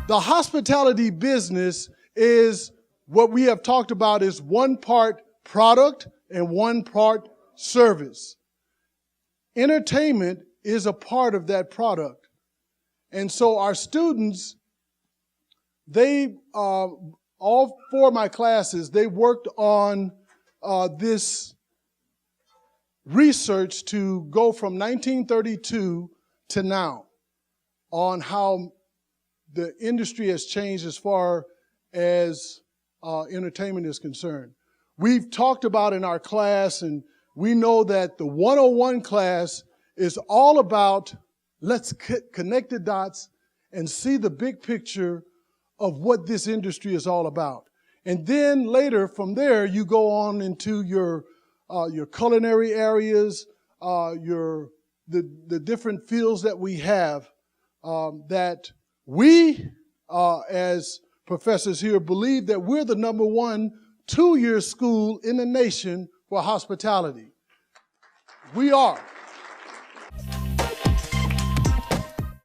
The hospitality business is what we have talked about is one part product and one part service. Entertainment is a part of that product. And so our students, all four of my classes, they worked on this research to go from 1932 to now on how the industry has changed as far as entertainment is concerned. We've talked about in our class, and we know that the 101 class is all about let's connect the dots and see the big picture of what this industry is all about. And then later from there, you go on into your culinary areas, the different fields that we have that we, as professors here, believe that we're the number one 2-year school in the nation for hospitality. We are.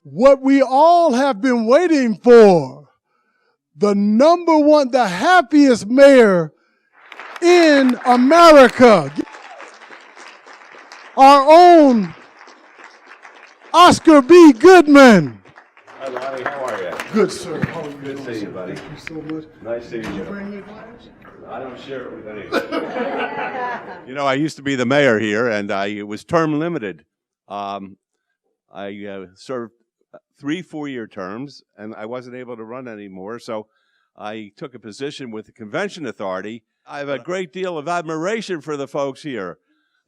What we all have been waiting for, the number one, the happiest mayor in America, our own Oscar B. Goodman. Hi, Lonnie. How are you? Good, sir. How are you? Good to see you, buddy. Thank you so much. Nice seeing you. Did you bring me flowers? I don't share it with anyone. You know, I used to be the mayor here, and I was term limited. I served 3 4-year terms, and I wasn't able to run anymore, so I took a position with the Convention Authority. I have a great deal of admiration for the folks here.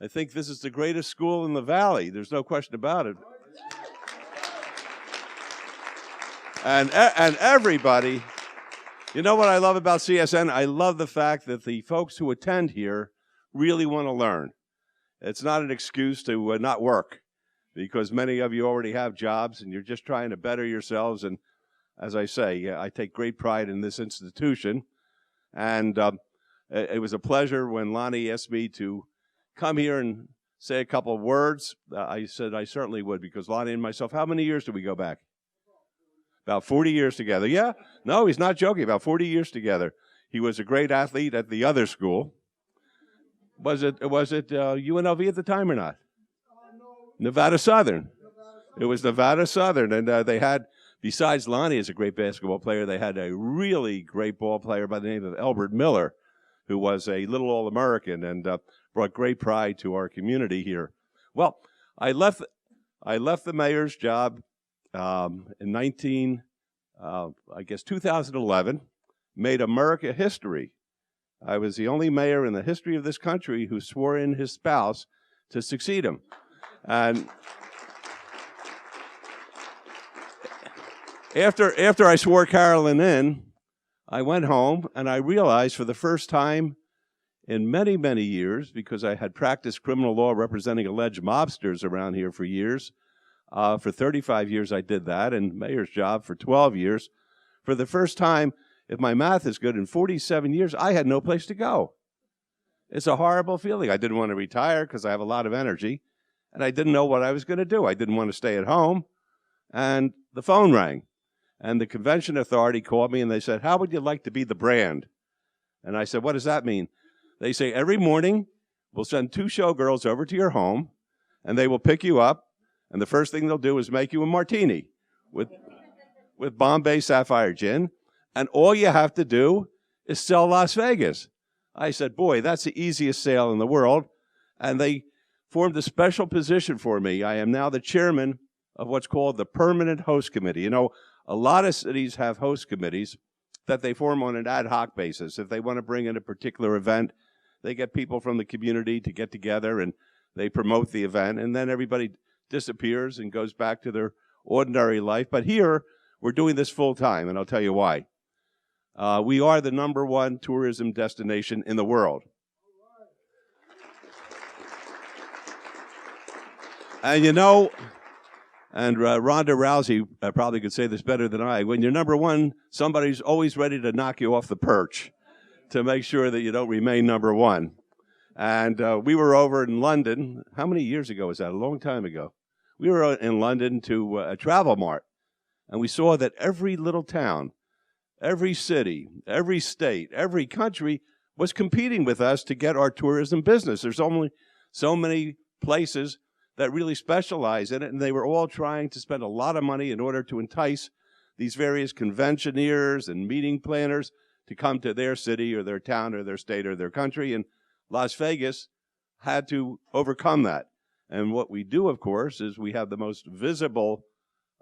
I think this is the greatest school in the Valley. There's no question about it. And everybody, you know what I love about CSN? I love the fact that the folks who attend here really want to learn. It's not an excuse to not work, because many of you already have jobs and you're just trying to better yourselves. And as I say, I take great pride in this institution. And it was a pleasure when Lonnie asked me to come here and say a couple of words. I said I certainly would, because Lonnie and myself, how many years did we go back? About 40 years together. Yeah, no, he's not joking. About 40 years together. He was a great athlete at the other school. Was it UNLV at the time or not? Nevada Southern. It was Nevada Southern, and they had, besides Lonnie as a great basketball player, they had a really great ball player by the name of Elbert Miller, who was a little All-American and brought great pride to our community here. Well, I left the mayor's job in 2011, made America history. I was the only mayor in the history of this country who swore in his spouse to succeed him. And after I swore Carolyn in, I went home and I realized for the first time in many, many years, because I had practiced criminal law representing alleged mobsters around here for years. For 35 years I did that, and mayor's job for 12 years. For the first time, if my math is good, in 47 years, I had no place to go. It's a horrible feeling. I didn't want to retire because I have a lot of energy, and I didn't know what I was going to do. I didn't want to stay at home, and the phone rang, and the Convention Authority called me, and they said, how would you like to be the brand? And I said, what does that mean? They say, every morning, we'll send 2 showgirls over to your home, and they will pick you up, and the first thing they'll do is make you a martini with Bombay Sapphire gin, and all you have to do is sell Las Vegas. I said, boy, that's the easiest sale in the world. And they formed a special position for me. I am now the chairman of what's called the Permanent Host Committee. You know, a lot of cities have host committees that they form on an ad hoc basis. If they want to bring in a particular event, they get people from the community to get together and they promote the event, and then everybody disappears and goes back to their ordinary life. But here, we're doing this full time, and I'll tell you why. We are the #1 tourism destination in the world. And you know, and Ronda Rousey probably could say this better than I, when you're #1, somebody's always ready to knock you off the perch to make sure that you don't remain #1. And we were over in London. How many years ago was that? A long time ago. We were in London to a travel mart. And we saw that every little town, every city, every state, every country was competing with us to get our tourism business. There's only so many places that really specialize in it, and they were all trying to spend a lot of money in order to entice these various conventioneers and meeting planners to come to their city or their town or their state or their country. And Las Vegas had to overcome that. And what we do, of course, is we have the most visible,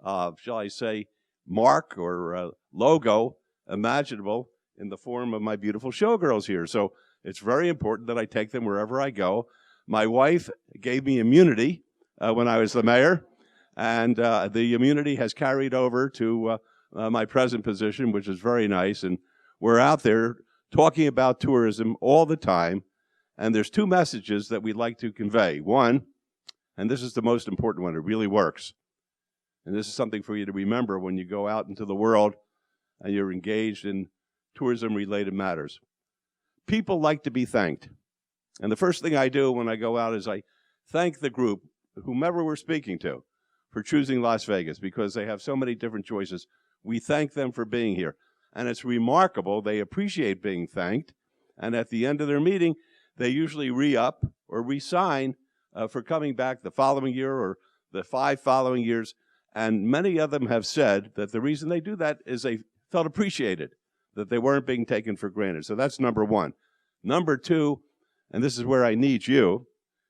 shall I say, mark or logo imaginable in the form of my beautiful showgirls here. So it's very important that I take them wherever I go. My wife gave me immunity when I was the mayor, and the immunity has carried over to my present position, which is very nice. And we're out there talking about tourism all the time, and there's two messages that we'd like to convey. One, and this is the most important one, it really works. And this is something for you to remember when you go out into the world and you're engaged in tourism-related matters. People like to be thanked. And the first thing I do when I go out is I thank the group, whomever we're speaking to, for choosing Las Vegas, because they have so many different choices. We thank them for being here. And it's remarkable. They appreciate being thanked. And at the end of their meeting, they usually re-up or re-sign for coming back the following year or the 5 following years. And many of them have said that the reason they do that is they felt appreciated, that they weren't being taken for granted. So that's number one. Number two, and this is where I need you,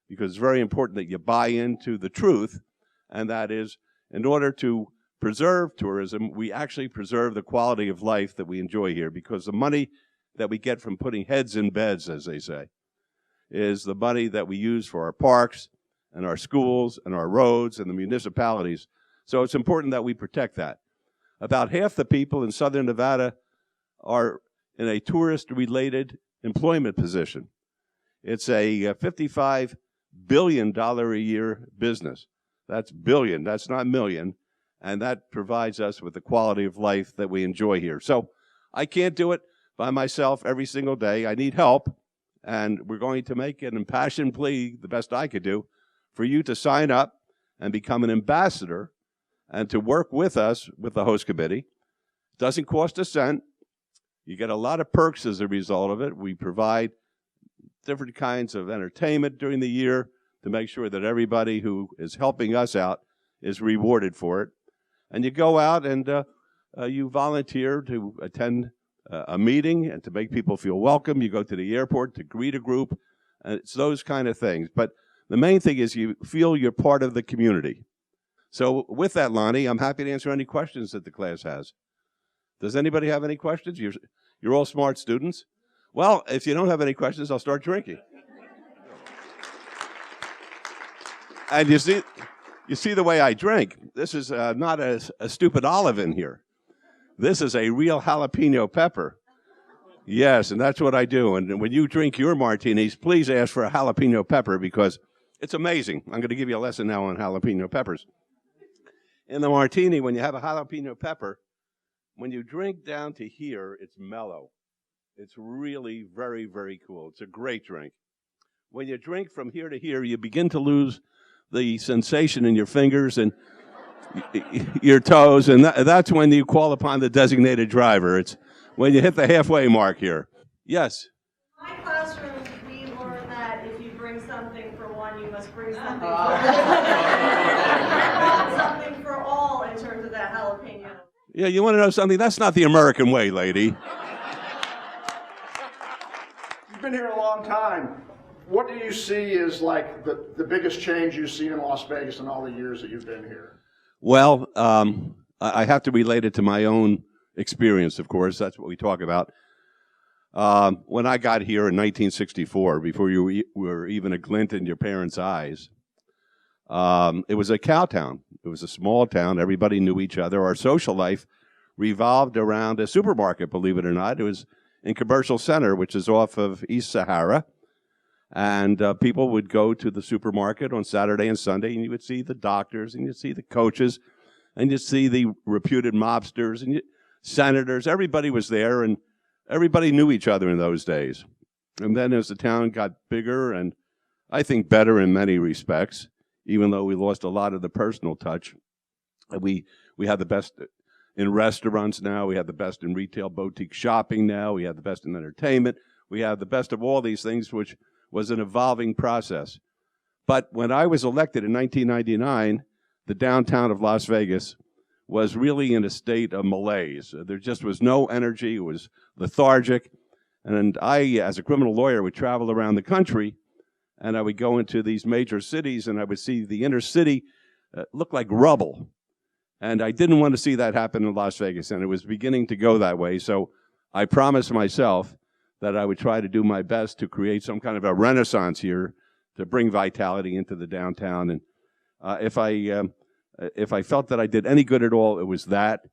because it's very important that you buy into the truth, and that is, in order to preserve tourism, we actually preserve the quality of life that we enjoy here, because the money that we get from putting heads in beds, as they say, is the money that we use for our parks and our schools and our roads and the municipalities. So it's important that we protect that. About half the people in Southern Nevada are in a tourist-related employment position. It's a $55 billion a year business. That's billion, that's not million. And that provides us with the quality of life that we enjoy here. So I can't do it by myself every single day. I need help. And we're going to make an impassioned plea, the best I could do, for you to sign up and become an ambassador and to work with us with the host committee. It doesn't cost a cent. You get a lot of perks as a result of it. We provide different kinds of entertainment during the year to make sure that everybody who is helping us out is rewarded for it. And you go out and you volunteer to attend a meeting and to make people feel welcome. You go to the airport to greet a group. And it's those kind of things. But the main thing is you feel you're part of the community. So with that, Lonnie, I'm happy to answer any questions that the class has. Does anybody have any questions? You're all smart students. Well, if you don't have any questions, I'll start drinking. And you see the way I drink. This is not a stupid olive in here. This is a real jalapeno pepper. Yes, and that's what I do. And when you drink your martinis, please ask for a jalapeno pepper because it's amazing. I'm going to give you a lesson now on jalapeno peppers. In the martini, when you have a jalapeno pepper, when you drink down to here, it's mellow. It's really very, very cool. It's a great drink. When you drink from here to here, you begin to lose the sensation in your fingers and your toes, and that's when you call upon the designated driver. It's when you hit the halfway mark here. Yes? In my classroom, we learned that if you bring something for one, you must bring something for all. I brought something for all in terms of that jalapeno. Yeah, you want to know something? That's not the American way, lady. You've been here a long time. What do you see as like the biggest change you see in Las Vegas in all the years that you've been here? Well, I have to relate it to my own experience, of course. That's what we talk about. When I got here in 1964, before you were even a glint in your parents' eyes, it was a cow town. It was a small town. Everybody knew each other. Our social life revolved around a supermarket, believe it or not. It was in Commercial Center, which is off of East Sahara. And people would go to the supermarket on Saturday and Sunday, and you would see the doctors, and you'd see the coaches, and you'd see the reputed mobsters, and senators. Everybody was there, and everybody knew each other in those days. And then as the town got bigger, and I think better in many respects, even though we lost a lot of the personal touch, we had the best in restaurants now. We have the best in retail boutique shopping now. We have the best in entertainment. We have the best of all these things, which was an evolving process. But when I was elected in 1999, the downtown of Las Vegas was really in a state of malaise. There just was no energy. It was lethargic. And I, as a criminal lawyer, would travel around the country, and I would go into these major cities, and I would see the inner city look like rubble. And I didn't want to see that happen in Las Vegas, and it was beginning to go that way. So I promised myself that I would try to do my best to create some kind of a renaissance here to bring vitality into the downtown. And if I felt that I did any good at all, it was that,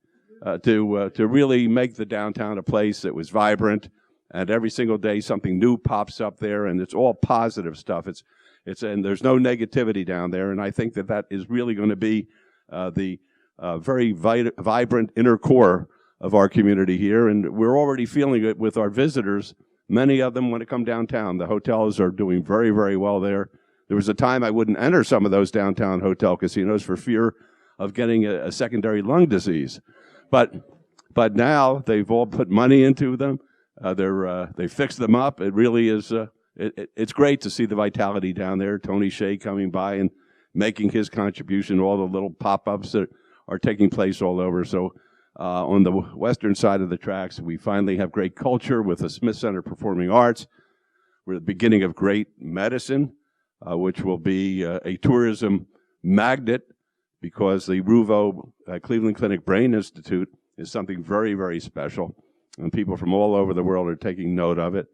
to really make the downtown a place that was vibrant, and every single day something new pops up there, and it's all positive stuff. And there's no negativity down there, and I think that that is really going to be the very vibrant inner core of our community here, and we're already feeling it with our visitors. Many of them want to come downtown. The hotels are doing very, very well there. There was a time I wouldn't enter some of those downtown hotel casinos for fear of getting a secondary lung disease. But now they've all put money into them. They fixed them up. It really is, it's great to see the vitality down there. Tony Shea coming by and making his contribution, all the little pop-ups that are taking place all over. So on the western side of the tracks, we finally have great culture with the Smith Center Performing Arts. We're at the beginning of great medicine, which will be a tourism magnet, because the Ruvo Cleveland Clinic Brain Institute is something very, very special, and people from all over the world are taking note of it.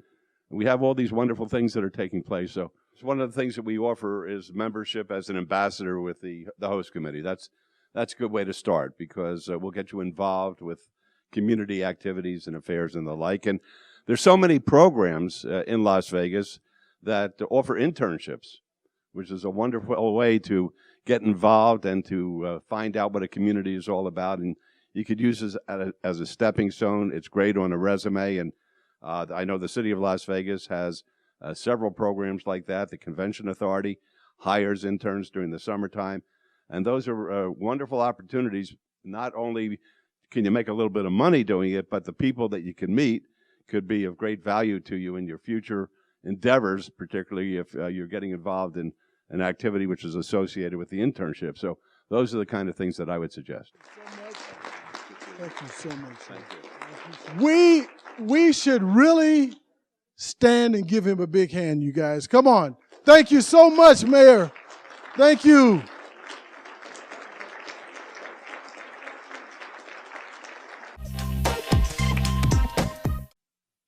And we have all these wonderful things that are taking place. So one of the things that we offer is membership as an ambassador with the host committee. That's a good way to start, because we'll get you involved with community activities and affairs and the like. And there's so many programs in Las Vegas that offer internships, which is a wonderful way to get involved and to find out what a community is all about. And you could use this as a stepping stone. It's great on a resume. And I know the city of Las Vegas has several programs like that. The Convention Authority hires interns during the summertime. And those are wonderful opportunities. Not only can you make a little bit of money doing it, but the people that you can meet could be of great value to you in your future endeavors, particularly if you're getting involved in an activity which is associated with the internship. So those are the kind of things that I would suggest. Thank you so much. Thank you. We should really stand and give him a big hand, you guys. Come on. Thank you so much, Mayor. Thank you.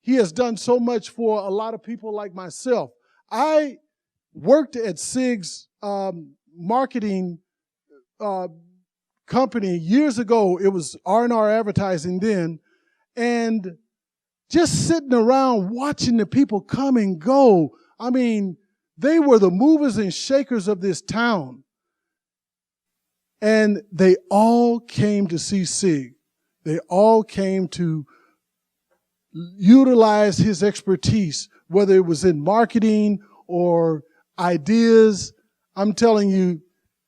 He has done so much for a lot of people like myself. I worked at SIG's marketing company years ago. It was R&R Advertising then. And just sitting around watching the people come and go. I mean, they were the movers and shakers of this town. And they all came to see SIG. They all came to utilize his expertise, whether it was in marketing or ideas. I'm telling you,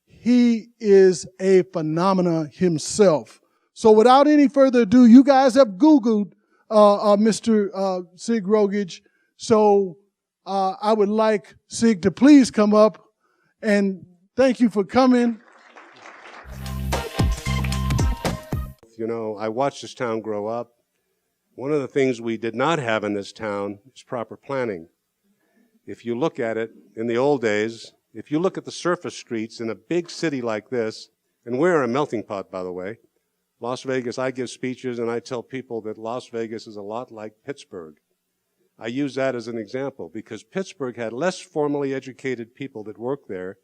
he is a phenomenon himself. So without any further ado, you guys have Googled Mr. Sig Rogich. So I would like Sig to please come up, and thank you for coming. You know, I watched this town grow up. One of the things we did not have in this town is proper planning. If you look at it, in the old days, if you look at the surface streets in a big city like this, and we're a melting pot, by the way, Las Vegas, I give speeches and I tell people that Las Vegas is a lot like Pittsburgh. I use that as an example because Pittsburgh had less formally educated people that worked there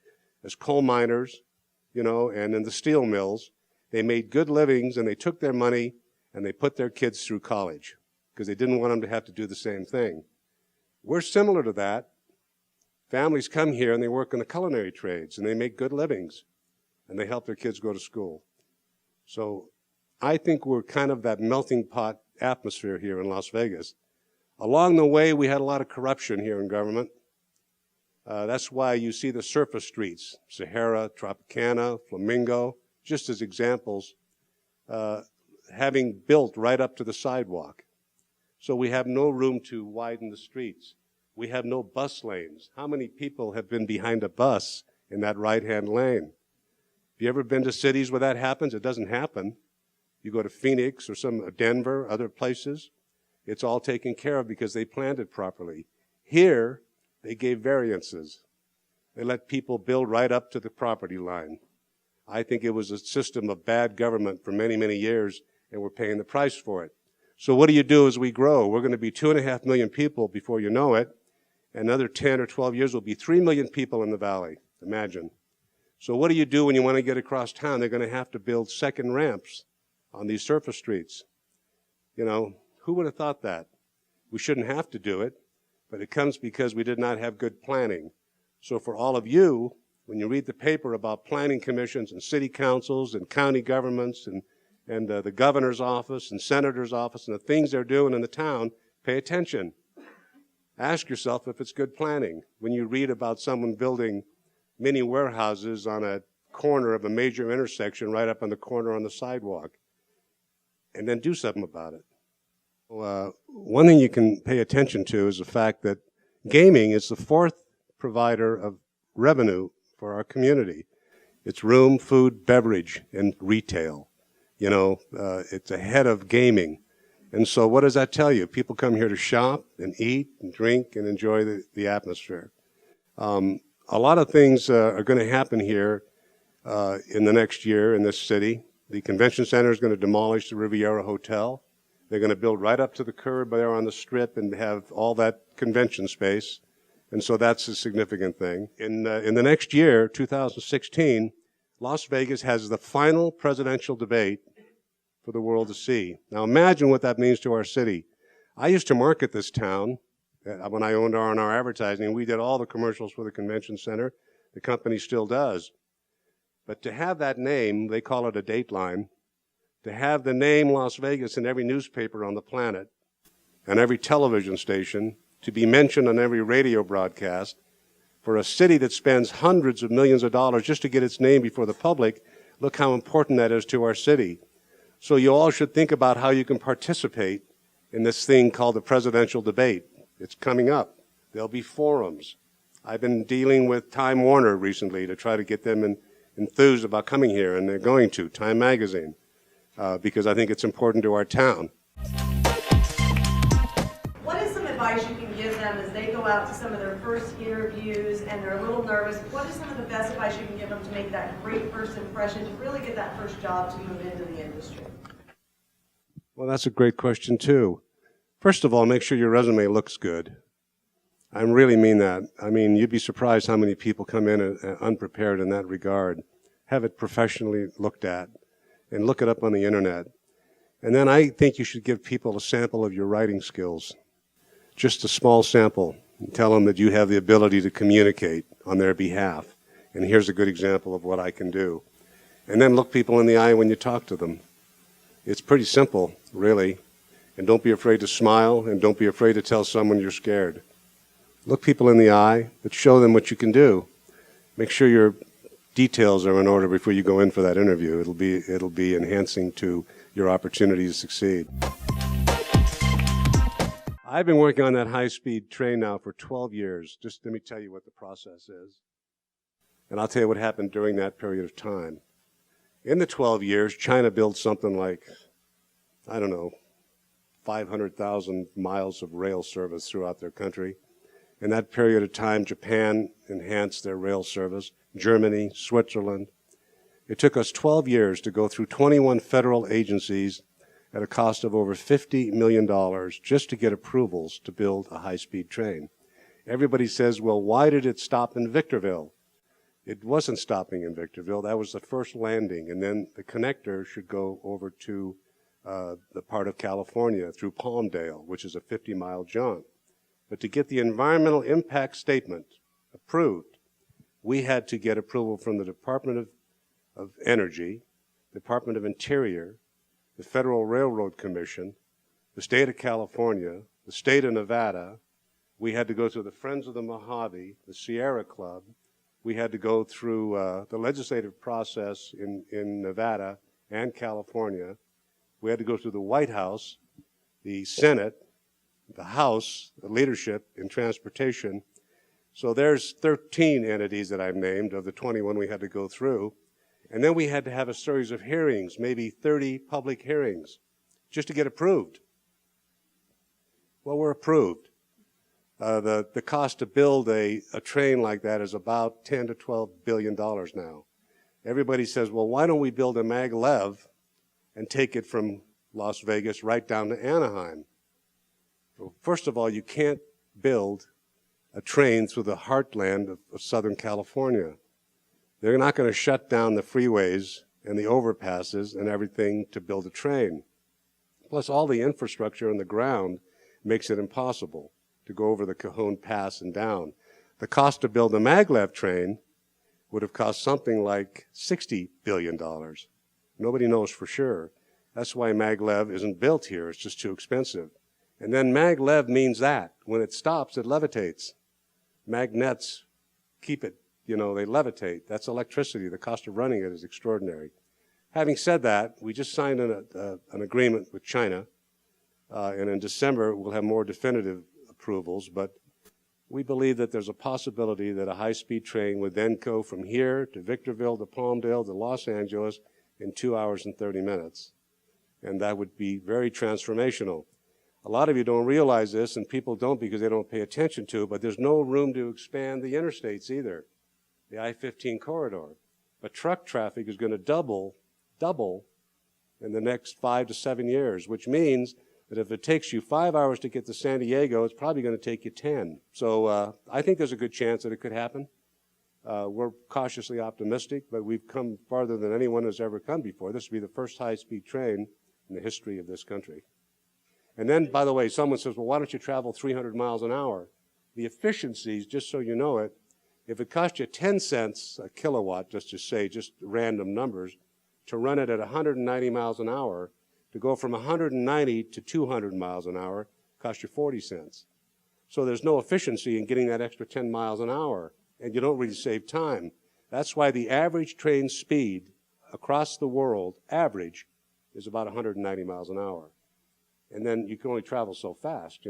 as coal miners, you know, and in the steel mills. They made good livings and they took their money and they put their kids through college because they didn't want them to have to do the same thing. We're similar to that. Families come here and they work in the culinary trades and they make good livings and they help their kids go to school. So I think we're kind of that melting pot atmosphere here in Las Vegas. Along the way, we had a lot of corruption here in government. That's why you see the surface streets, Sahara, Tropicana, Flamingo, just as examples. having built right up to the sidewalk. So we have no room to widen the streets. We have no bus lanes. How many people have been behind a bus in that right-hand lane? Have you ever been to cities where that happens? It doesn't happen. You go to Phoenix or Denver, other places, it's all taken care of because they planned it properly. Here, they gave variances. They let people build right up to the property line. I think it was a system of bad government for many, many years, and we're paying the price for it. So what do you do as we grow? We're going to be 2.5 million people before you know it. Another 10 or 12 years will be 3 million people in the valley. Imagine. So what do you do when you want to get across town? They're going to have to build second ramps on these surface streets. You know, who would have thought that? We shouldn't have to do it, but it comes because we did not have good planning. So for all of you, when you read the paper about planning commissions and city councils and county governments and the governor's office and senator's office and the things they're doing in the town, pay attention. Ask yourself if it's good planning. When you read about someone building mini warehouses on a corner of a major intersection right up on the corner on the sidewalk, and then do something about it. One thing you can pay attention to is the fact that gaming is the fourth provider of revenue for our community. It's room, food, beverage, and retail. You know, it's ahead of gaming. And so what does that tell you? People come here to shop and eat and drink and enjoy the atmosphere. A lot of things are going to happen here in the next year in this city. The convention center is going to demolish the Riviera Hotel. They're going to build right up to the curb there on the Strip and have all that convention space. And so that's a significant thing. In the next year, 2016, Las Vegas has the final presidential debate for the world to see. Now imagine what that means to our city. I used to market this town when I owned R&R Advertising. We did all the commercials for the convention center. The company still does. But to have that name, they call it a dateline, to have the name Las Vegas in every newspaper on the planet and every television station, to be mentioned on every radio broadcast, for a city that spends hundreds of millions of dollars just to get its name before the public, look how important that is to our city. So you all should think about how you can participate in this thing called the presidential debate. It's coming up. There'll be forums. I've been dealing with Time Warner recently to try to get them enthused about coming here, and they're going to, Time Magazine, because I think it's important to our town. What is some advice you can give them as they go out to some of their first interviews and they're a little nervous? What is some of the best advice you can give them to make that great first impression, to really get that first job to move into the industry? Well, that's a great question, too. First of all, make sure your resume looks good. I really mean that. I mean, you'd be surprised how many people come in unprepared in that regard. Have it professionally looked at and look it up on the internet. And then I think you should give people a sample of your writing skills. Just a small sample. And tell them that you have the ability to communicate on their behalf. And here's a good example of what I can do. And then look people in the eye when you talk to them. It's pretty simple, really. And don't be afraid to smile, and don't be afraid to tell someone you're scared. Look people in the eye, but show them what you can do. Make sure your details are in order before you go in for that interview. It'll be enhancing to your opportunity to succeed. I've been working on that high-speed train now for 12 years. Just let me tell you what the process is. And I'll tell you what happened during that period of time. In the 12 years, China built something like, I don't know, 500,000 miles of rail service throughout their country. In that period of time, Japan enhanced their rail service, Germany, Switzerland. It took us 12 years to go through 21 federal agencies at a cost of over $50 million just to get approvals to build a high-speed train. Everybody says, well, why did it stop in Victorville? It wasn't stopping in Victorville. That was the first landing, and then the connector should go over to the part of California through Palmdale, which is a 50-mile jaunt. But to get the environmental impact statement approved, we had to get approval from the Department of Energy, Department of Interior, the Federal Railroad Commission, the state of California, the state of Nevada. We had to go through the Friends of the Mojave, the Sierra Club. We had to go through the legislative process in Nevada and California. We had to go through the White House, the Senate, the House, the leadership in transportation. So there's 13 entities that I've named of the 21 we had to go through. And then we had to have a series of hearings, maybe 30 public hearings, just to get approved. Well, we're approved. The cost to build a train like that is about $10 to $12 billion now. Everybody says, well, why don't we build a maglev and take it from Las Vegas right down to Anaheim? Well, first of all, you can't build a train through the heartland of Southern California. They're not going to shut down the freeways and the overpasses and everything to build a train. Plus, all the infrastructure on the ground makes it impossible to go over the Cajon Pass and down. The cost to build a maglev train would have cost something like $60 billion. Nobody knows for sure. That's why maglev isn't built here. It's just too expensive. And then maglev means that. When it stops, it levitates. Magnets keep it, they levitate. That's electricity. The cost of running it is extraordinary. Having said that, we just signed an agreement with China, and in December we'll have more definitive approvals, but we believe that there's a possibility that a high-speed train would then go from here to Victorville to Palmdale to Los Angeles in 2 hours and 30 minutes. And that would be very transformational. A lot of you don't realize this, and people don't because they don't pay attention to it, but there's no room to expand the interstates either, the I-15 corridor. But truck traffic is going to double in the next 5 to 7 years, which means that if it takes you 5 hours to get to San Diego, it's probably going to take you 10. So I think there's a good chance that it could happen. We're cautiously optimistic, but we've come farther than anyone has ever come before. This will be the first high-speed train in the history of this country. And then, by the way, someone says, well, why don't you travel 300 miles an hour? The efficiencies, just so you know it, if it cost you 10 cents a kilowatt, just random numbers, to run it at 190 miles an hour, to go from 190 to 200 miles an hour, cost you 40 cents. So there's no efficiency in getting that extra 10 miles an hour, and you don't really save time. That's why the average train speed across the world, average, is about 190 miles an hour. And then you can only travel so fast,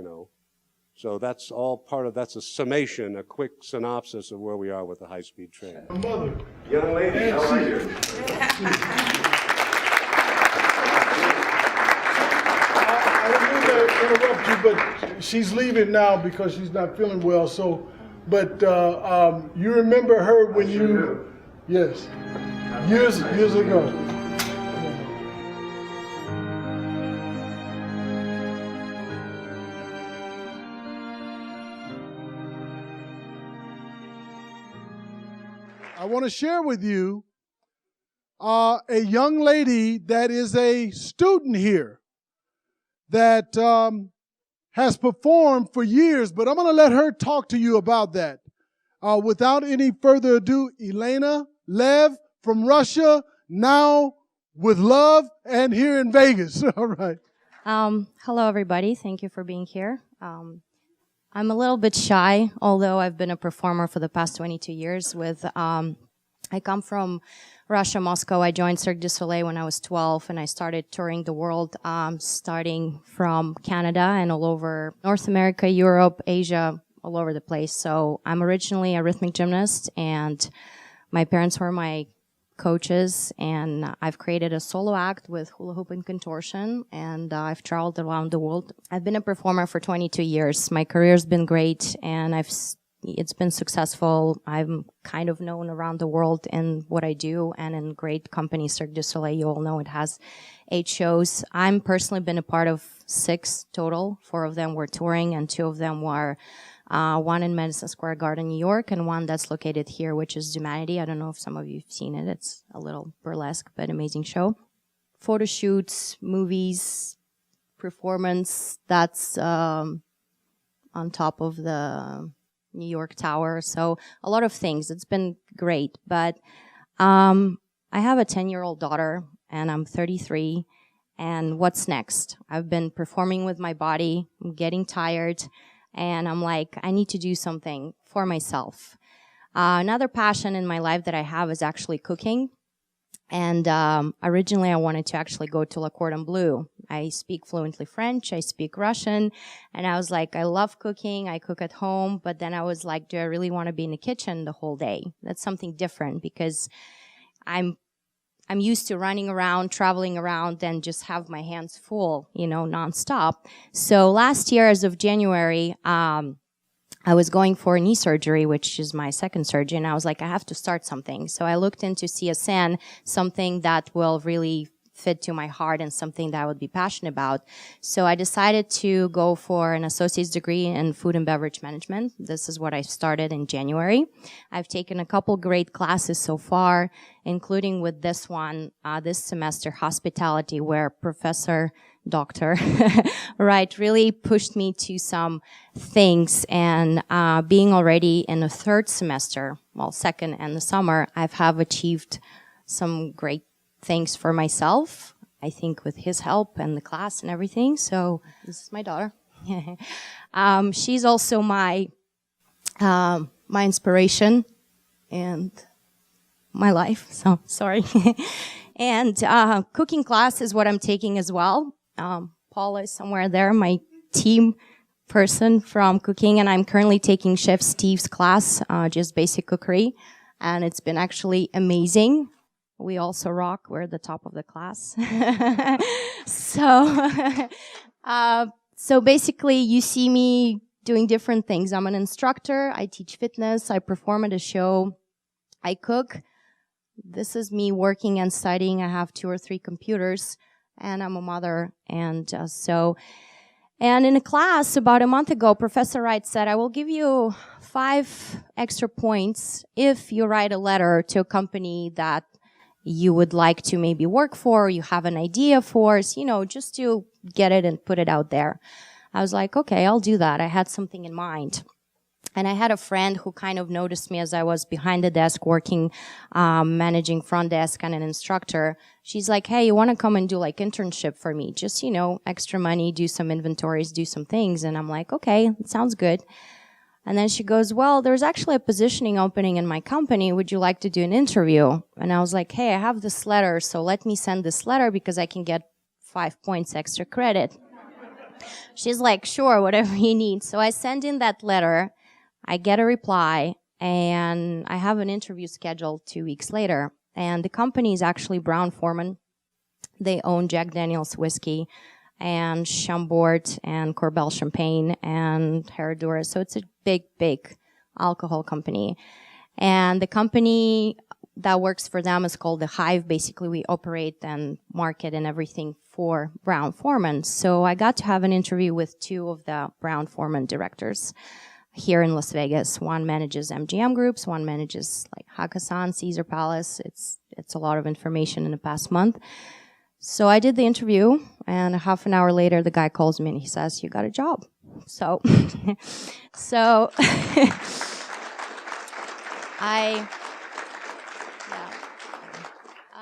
So that's all that's a summation, a quick synopsis of where we are with the high-speed train. Mother. Young lady, how are you? I don't mean to interrupt you, but she's leaving now because she's not feeling well. So, but you remember her when you? Yes, years ago. I want to share with you a young lady that is a student here that has performed for years, but I'm going to let her talk to you about that. Without any further ado, Elena Lev from Russia, now with love and here in Vegas. All right. Hello, everybody. Thank you for being here. I'm a little bit shy, although I've been a performer for the past 22 years. I come from Russia, Moscow. I joined Cirque du Soleil when I was 12, and I started touring the world, starting from Canada and all over North America, Europe, Asia, all over the place. So I'm originally a rhythmic gymnast, and my parents were my coaches, and I've created a solo act with hula hoop and contortion, and I've traveled around the world. I've been a performer for 22 years. My career's been great, and it's been successful. I'm kind of known around the world in what I do and in great companies. Cirque du Soleil, you all know it has 8 shows. I'm personally been a part of 6 total. 4 of them were touring, and 2 of them were one in Madison Square Garden, New York, and one that's located here, which is Humanity. I don't know if some of you have seen it. It's a little burlesque, but amazing show. Photo shoots, movies, performance, that's on top of the New York Tower. So a lot of things. It's been great. But I have a 10-year-old daughter, and I'm 33. And what's next? I've been performing with my body. I'm getting tired. And I'm like, I need to do something for myself. Another passion in my life that I have is actually cooking. And originally I wanted to actually go to Le Cordon Bleu. I speak fluently French, I speak Russian, and I was like, I love cooking, I cook at home, but then I was like, do I really want to be in the kitchen the whole day? That's something different, because I'm used to running around, traveling around, and just have my hands full, nonstop. So last year, as of January, I was going for knee surgery, which is my second surgery, and I was like, I have to start something. So I looked into CSN, something that will really fit to my heart and something that I would be passionate about. So I decided to go for an associate's degree in food and beverage management. This is what I started in January. I've taken a couple great classes so far, including with this one, this semester, hospitality, where Dr. Wright really pushed me to some things. And being already in the third semester, second and the summer, have achieved some great things for myself, I think, with his help and the class and everything. So this is my daughter. She's also my inspiration and my life. So sorry. And cooking class is what I'm taking as well. Paula is somewhere there, my team person from cooking, and I'm currently taking Chef Steve's class, just basic cookery, and it's been actually amazing. We also rock. We're the top of the class. So basically you see me doing different things. I'm an instructor. I teach fitness. I perform at a show. I cook. This is me working and studying. I have 2 or 3 computers, and I'm a mother. And in a class about a month ago, Professor Wright said, I will give you 5 extra points if you write a letter to a company that you would like to maybe work for, you have an idea for, just to get it and put it out there. I was like, okay, I'll do that. I had something in mind. And I had a friend who kind of noticed me as I was behind the desk working, managing front desk and an instructor. She's like, hey, you want to come and do internship for me? Just, extra money, do some inventories, do some things. And I'm like, okay, it sounds good. And then she goes, well, there's actually a positioning opening in my company. Would you like to do an interview? And I was like, hey, I have this letter, so let me send this letter because I can get 5 points extra credit. She's like, sure, whatever you need. So I send in that letter. I get a reply, and I have an interview scheduled 2 weeks later. And the company is actually Brown-Forman. They own Jack Daniel's whiskey and Chambord and Corbel Champagne and Herradura. So it's a big, big alcohol company. And the company that works for them is called The Hive. Basically, we operate and market and everything for Brown-Forman. So I got to have an interview with 2 of the Brown-Forman directors here in Las Vegas. One manages MGM Groups, one manages Hakkasan, Caesar Palace. It's a lot of information in the past month. So I did the interview, and a half an hour later, the guy calls me and he says, you got a job. So,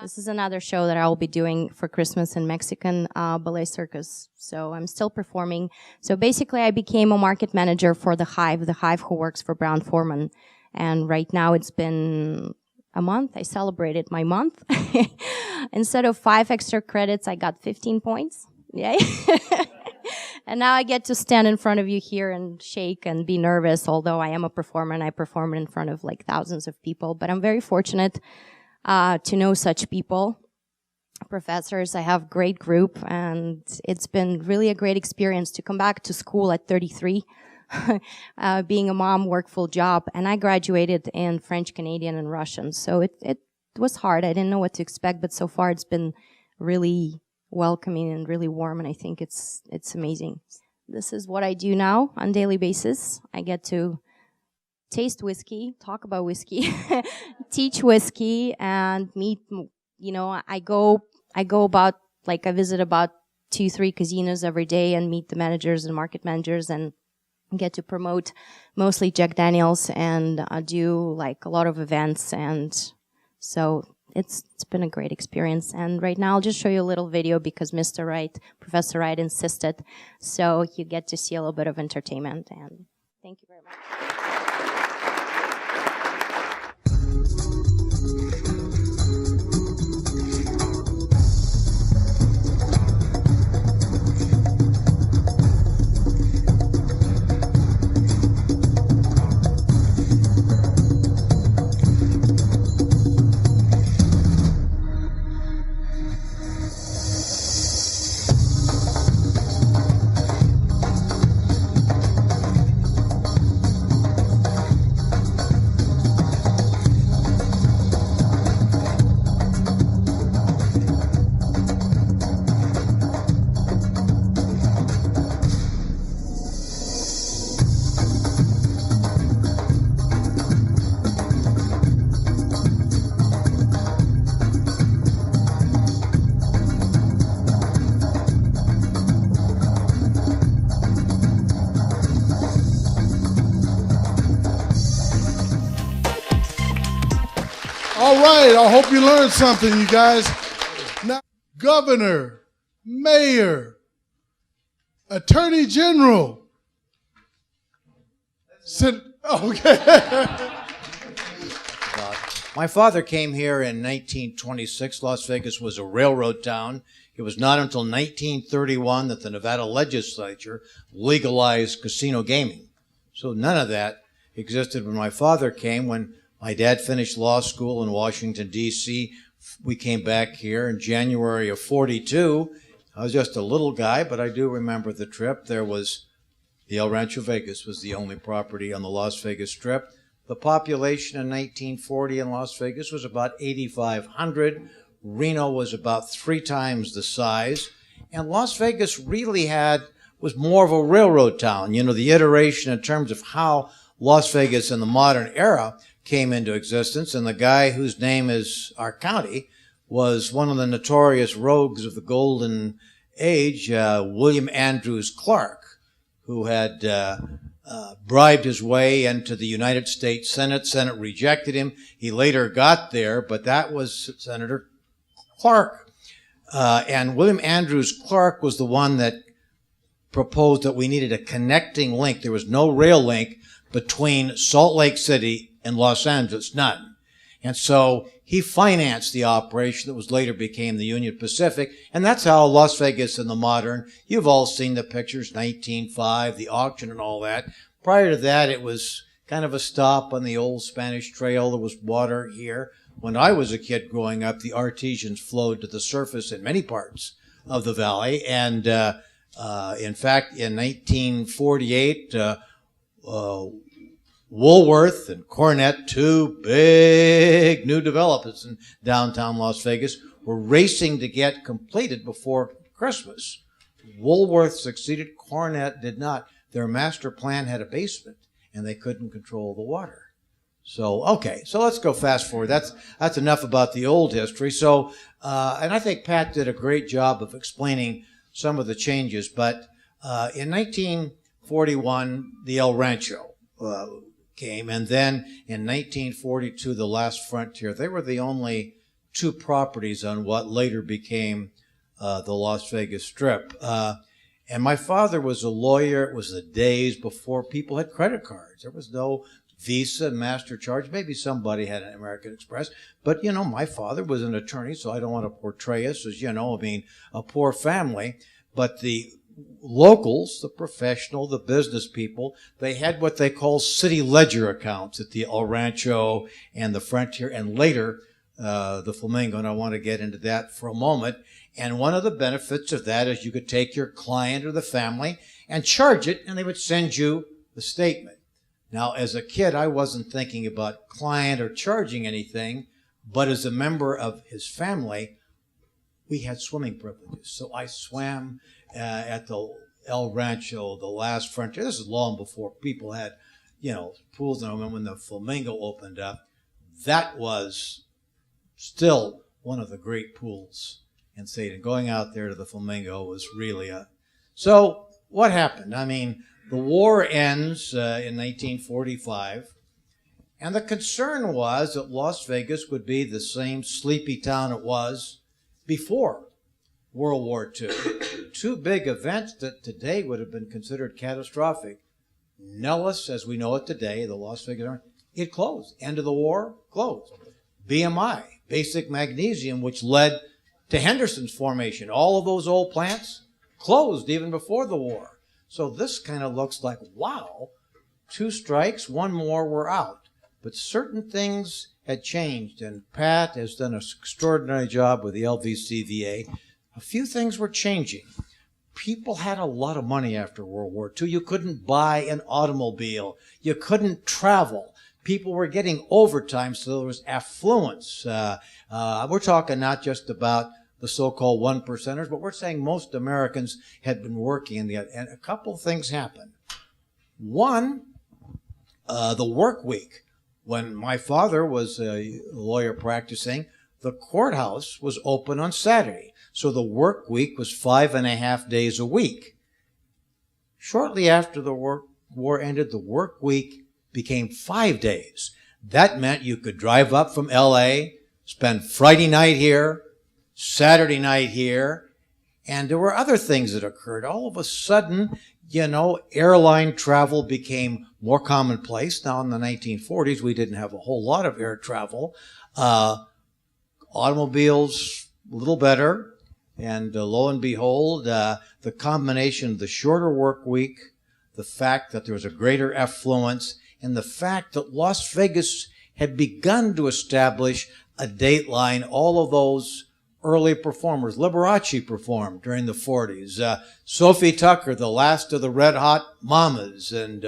this is another show that I will be doing for Christmas in Mexican ballet circus. So I'm still performing. So basically, I became a market manager for The Hive who works for Brown-Forman. And right now it's been a month. I celebrated my month. Instead of 5 extra credits, I got 15 points. Yay. And now I get to stand in front of you here and shake and be nervous, although I am a performer and I perform in front of thousands of people. But I'm very fortunate to know such people, professors. I have a great group, and it's been really a great experience to come back to school at 33. Being a mom, work full job, and I graduated in French, Canadian, and Russian. So it was hard. I didn't know what to expect, but so far it's been really welcoming and really warm, and I think it's amazing. This is what I do now on a daily basis. I get to taste whiskey, talk about whiskey, teach whiskey, and meet, I visit about 2-3 casinos every day and meet the managers and market managers and get to promote mostly Jack Daniel's and do a lot of events. And so it's been a great experience. And right now I'll just show you a little video because Mr. Wright, Professor Wright insisted. So you get to see a little bit of entertainment. And thank you very much. All right, I hope you learned something, you guys. Now, governor, mayor, attorney general. Okay. My father came here in 1926. Las Vegas was a railroad town. It was not until 1931 that the Nevada legislature legalized casino gaming. So none of that existed when my father came. When my dad finished law school in Washington, D.C., we came back here in January of 42. I was just a little guy, but I do remember the trip. There was the El Rancho Vegas was the only property on the Las Vegas Strip. The population in 1940 in Las Vegas was about 8,500. Reno was about 3 times the size. And Las Vegas really was more of a railroad town. You know, the iteration in terms of how Las Vegas in the modern era came into existence. And the guy whose name is our county was one of the notorious rogues of the Golden Age, William Andrews Clark, who had bribed his way into the United States Senate. Senate rejected him. He later got there, but that was Senator Clark. And William Andrews Clark was the one that proposed that we needed a connecting link. There was no rail link between Salt Lake City and Los Angeles, none. And so he financed the operation that was later became the Union Pacific, and that's how Las Vegas in the modern, you've all seen the pictures, 1905, the auction and all that. Prior to that, it was kind of a stop on the old Spanish Trail. There was water here. When I was a kid growing up, the artesians flowed to the surface in many parts of the valley, and in fact, in 1948, Woolworth and Cornett, 2 big new developments in downtown Las Vegas, were racing to get completed before Christmas. Woolworth succeeded, Cornett did not. Their master plan had a basement, and they couldn't control the water. So, okay, so let's go fast forward. That's enough about the old history. So, and I think Pat did a great job of explaining some of the changes, but in 1941, the El Rancho came, and then in 1942, the Last Frontier. They were the only 2 properties on what later became the Las Vegas Strip. And my father was a lawyer. It was the days before people had credit cards. There was no Visa, MasterCard. Maybe somebody had an American Express. But, you know, my father was an attorney, so I don't want to portray us as, you know, I mean, a poor family. But the locals, the professional, the business people, they had what they call city ledger accounts at the El Rancho and the Frontier, and later the Flamingo, and I want to get into that for a moment. And one of the benefits of that is you could take your client or the family and charge it, and they would send you the statement. Now, as a kid, I wasn't thinking about client or charging anything, but as a member of his family, we had swimming privileges. So I swam at the El Rancho, the Last Frontier. This is long before people had, you know, pools. And I remember when the Flamingo opened up, that was still one of the great pools in Satan. Going out there to the Flamingo was really a... So what happened? I mean, the war ends in 1945, and the concern was that Las Vegas would be the same sleepy town it was before World War II. 2 big events that today would have been considered catastrophic. Nellis, as we know it today, the Las Vegas Army, it closed. End of the war, closed. BMI, basic magnesium, which led to Henderson's formation. All of those old plants closed even before the war. So this kind of looks like, wow, 2 strikes, 1 more, we're out. But certain things had changed, and Pat has done an extraordinary job with the LVCVA. A few things were changing. People had a lot of money after World War II. You couldn't buy an automobile. You couldn't travel. People were getting overtime, so there was affluence. We're talking not just about the so-called 1%ers, but we're saying most Americans had been working, and a couple of things happened. One, the work week. When my father was a lawyer practicing, the courthouse was open on Saturday. So the work week was 5.5 days a week. Shortly after the war ended, the work week became 5 days. That meant you could drive up from L.A., spend Friday night here, Saturday night here, and there were other things that occurred. All of a sudden, airline travel became more commonplace. Now, in the 1940s, we didn't have a whole lot of air travel. Automobiles, a little better. And lo and behold, the combination of the shorter work week, the fact that there was a greater affluence, and the fact that Las Vegas had begun to establish a dateline. All of those early performers. Liberace performed during the 40s. Sophie Tucker, the last of the Red Hot Mamas, and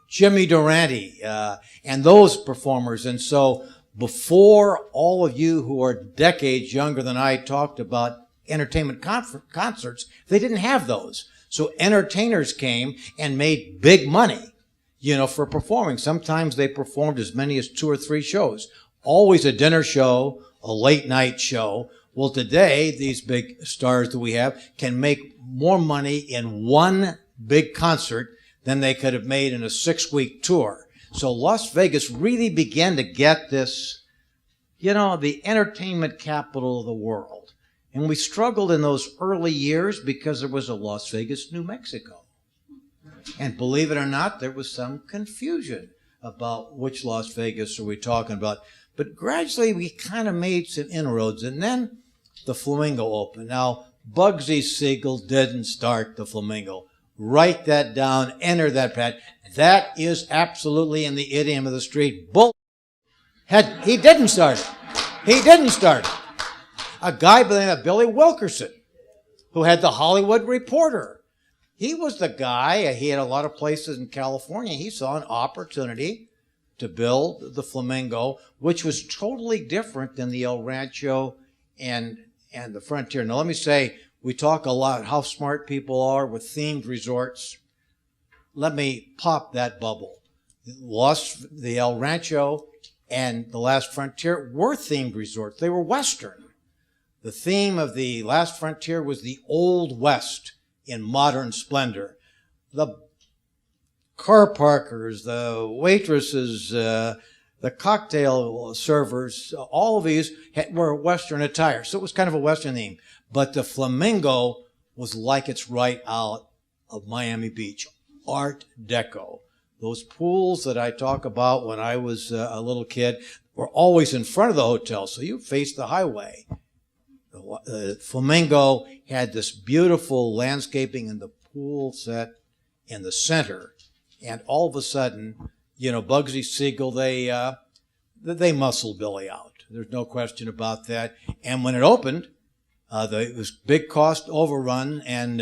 Jimmy Durante, and those performers. And so before all of you who are decades younger than I talked about entertainment concerts, they didn't have those. So entertainers came and made big money, for performing. Sometimes they performed as many as 2 or 3 shows. Always a dinner show, a late night show. Well, today, these big stars that we have can make more money in one big concert than they could have made in a 6-week tour. So Las Vegas really began to get this, the entertainment capital of the world. And we struggled in those early years because there was a Las Vegas, New Mexico. And believe it or not, there was some confusion about which Las Vegas are we talking about. But gradually, we kind of made some inroads. And then the Flamingo opened. Now, Bugsy Siegel didn't start the Flamingo. Write that down. Enter that pad. That is absolutely, in the idiom of the street, bull. He didn't start it. He didn't start it. A guy by the name of Billy Wilkerson, who had the Hollywood Reporter. He was the guy. He had a lot of places in California. He saw an opportunity to build the Flamingo, which was totally different than the El Rancho and the Frontier. Now, let me say, we talk a lot how smart people are with themed resorts. Let me pop that bubble. The El Rancho and the Last Frontier were themed resorts. They were Western. The theme of the Last Frontier was the Old West in modern splendor. The car parkers, the waitresses, the cocktail servers, all of these were Western attire. So it was kind of a Western theme. But the Flamingo was like it's right out of Miami Beach. Art Deco. Those pools that I talk about when I was a little kid were always in front of the hotel, so you faced the highway. The Flamingo had this beautiful landscaping and the pool set in the center. And all of a sudden, Bugsy Siegel, they muscled Billy out. There's no question about that. And when it opened, it was big cost overrun, and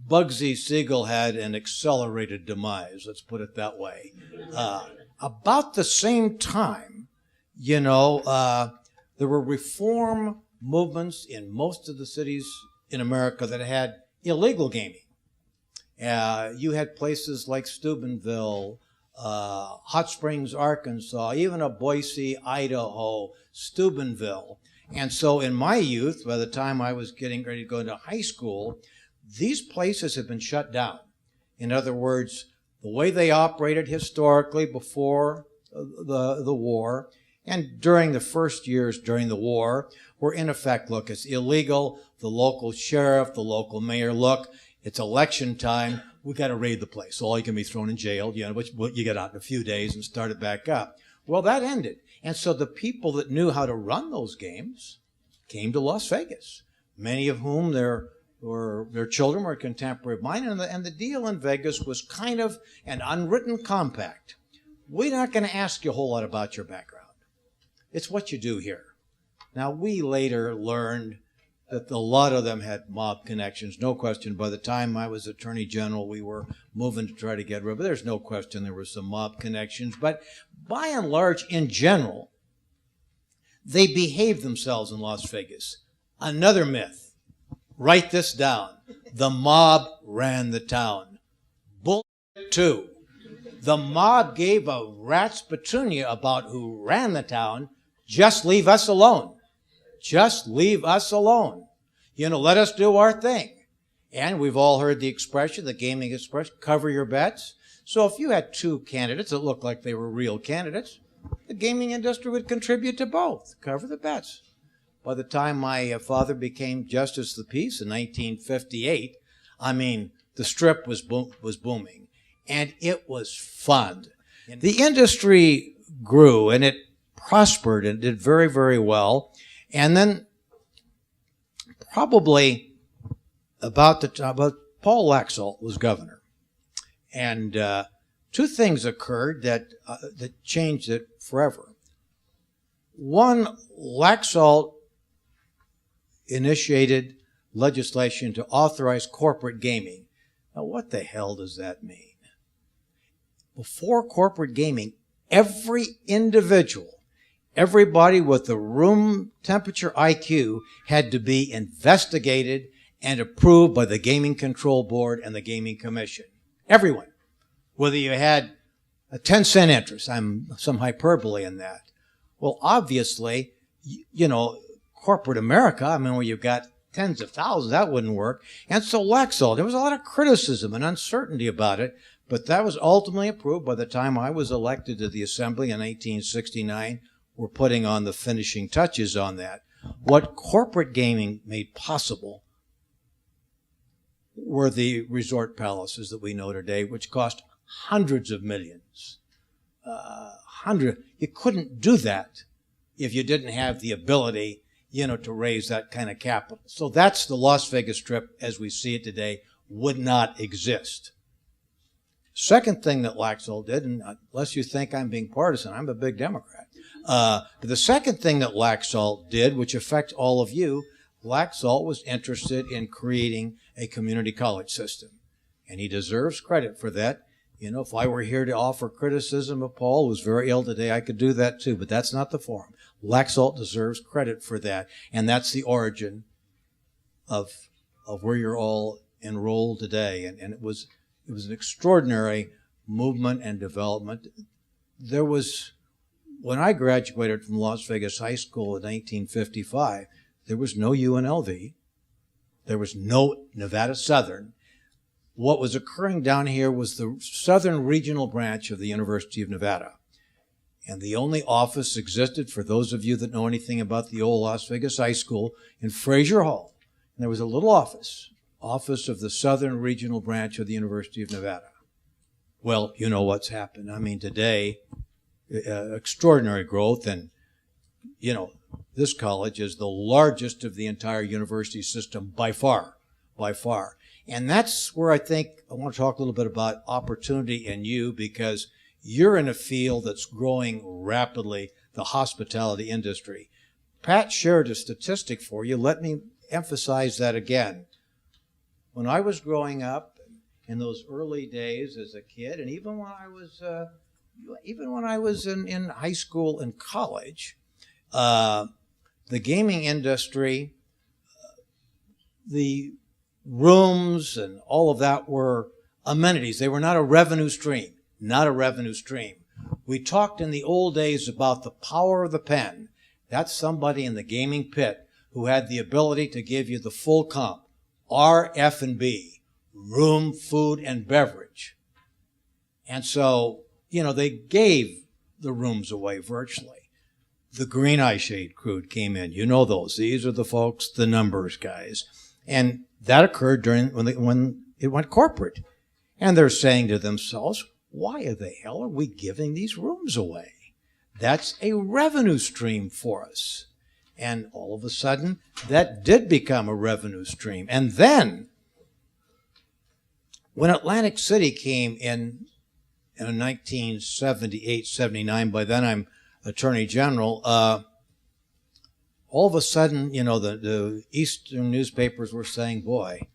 Bugsy Siegel had an accelerated demise, let's put it that way. About the same time, there were reform movements in most of the cities in America that had illegal gaming. You had places like Steubenville, Hot Springs, Arkansas, even a Boise, Idaho, Steubenville. And so in my youth, by the time I was getting ready to go into high school, these places had been shut down. In other words, the way they operated historically before the war and during the first years during the war were in effect, look, it's illegal. The local sheriff, the local mayor, look, it's election time. We got to raid the place. So all you can be thrown in jail, but you get out in a few days and start it back up. Well, that ended. And so the people that knew how to run those games came to Las Vegas, many of whom their children were contemporary of mine. And the deal in Vegas was kind of an unwritten compact. We're not going to ask you a whole lot about your background. It's what you do here. Now, we later learned that a lot of them had mob connections, no question. By the time I was Attorney General, we were moving to try to get rid of it. There's no question there were some mob connections. But by and large, in general, they behaved themselves in Las Vegas. Another myth. Write this down. The mob ran the town. Bullshit, too. The mob gave a rat's petunia about who ran the town. Just leave us alone. Just leave us alone. Let us do our thing. And we've all heard the expression, the gaming expression, cover your bets. So if you had 2 candidates that looked like they were real candidates, the gaming industry would contribute to both, cover the bets. By the time my father became Justice of the Peace in 1958, I mean, the Strip was booming, and it was fun. The industry grew, and it prospered, and did very, very well. And then probably about Paul Laxalt was governor. And two things occurred that changed it forever. One, Laxalt initiated legislation to authorize corporate gaming. Now, what the hell does that mean? Before corporate gaming, every individual, everybody with the room temperature IQ had to be investigated and approved by the Gaming Control Board and the Gaming Commission. Everyone. Whether you had a 10-cent interest, some hyperbole in that. Well, obviously, you know, corporate America, I mean, where you've got tens of thousands, that wouldn't work. And so Laxalt, there was a lot of criticism and uncertainty about it, but that was ultimately approved by the time I was elected to the Assembly in 1969. We're putting on the finishing touches on that. What corporate gaming made possible were the resort palaces that we know today, which cost hundreds of millions. You couldn't do that if you didn't have the ability, you know, to raise that kind of capital. So that's the Las Vegas Strip as we see it today would not exist. Second thing that Laxalt did, and unless you think I'm being partisan, I'm a big Democrat. But the second thing that Laxalt did, which affects all of you, Laxalt was interested in creating a community college system. And he deserves credit for that. You know, if I were here to offer criticism of Paul, who's very ill today, I could do that too, but that's not the forum. Laxalt deserves credit for that, and that's the origin of where you're all enrolled today. And it was an extraordinary movement and development. There was, when I graduated from Las Vegas High School in 1955, there was no UNLV. There was no Nevada Southern. What was occurring down here was the Southern Regional Branch of the University of Nevada. And the only office existed, for those of you that know anything about the old Las Vegas High School, in Frazier Hall. And there was a little office of the Southern Regional Branch of the University of Nevada. Well, you know what's happened. I mean, today, extraordinary growth, and, you know, this college is the largest of the entire university system by far, by far. And that's where I think I want to talk a little bit about opportunity in you, because you're in a field that's growing rapidly, the hospitality industry. Pat shared a statistic for you. Let me emphasize that again. When I was growing up in those early days as a kid, and even when I was in high school and college, the gaming industry, the rooms and all of that were amenities. They were not a revenue stream, not a revenue stream. We talked in the old days about the power of the pen. That's somebody in the gaming pit who had the ability to give you the full comp, R-F&B, room, food, and beverage. And so, you know, they gave the rooms away virtually. The Green Eye Shade crew came in. You know those. These are the folks, the numbers guys. And that occurred when it went corporate. And they're saying to themselves, why the hell are we giving these rooms away? That's a revenue stream for us. And all of a sudden, that did become a revenue stream. And then, when Atlantic City came in 1978, 79, by then I'm Attorney General, all of a sudden, you know, the Eastern newspapers were saying, boy,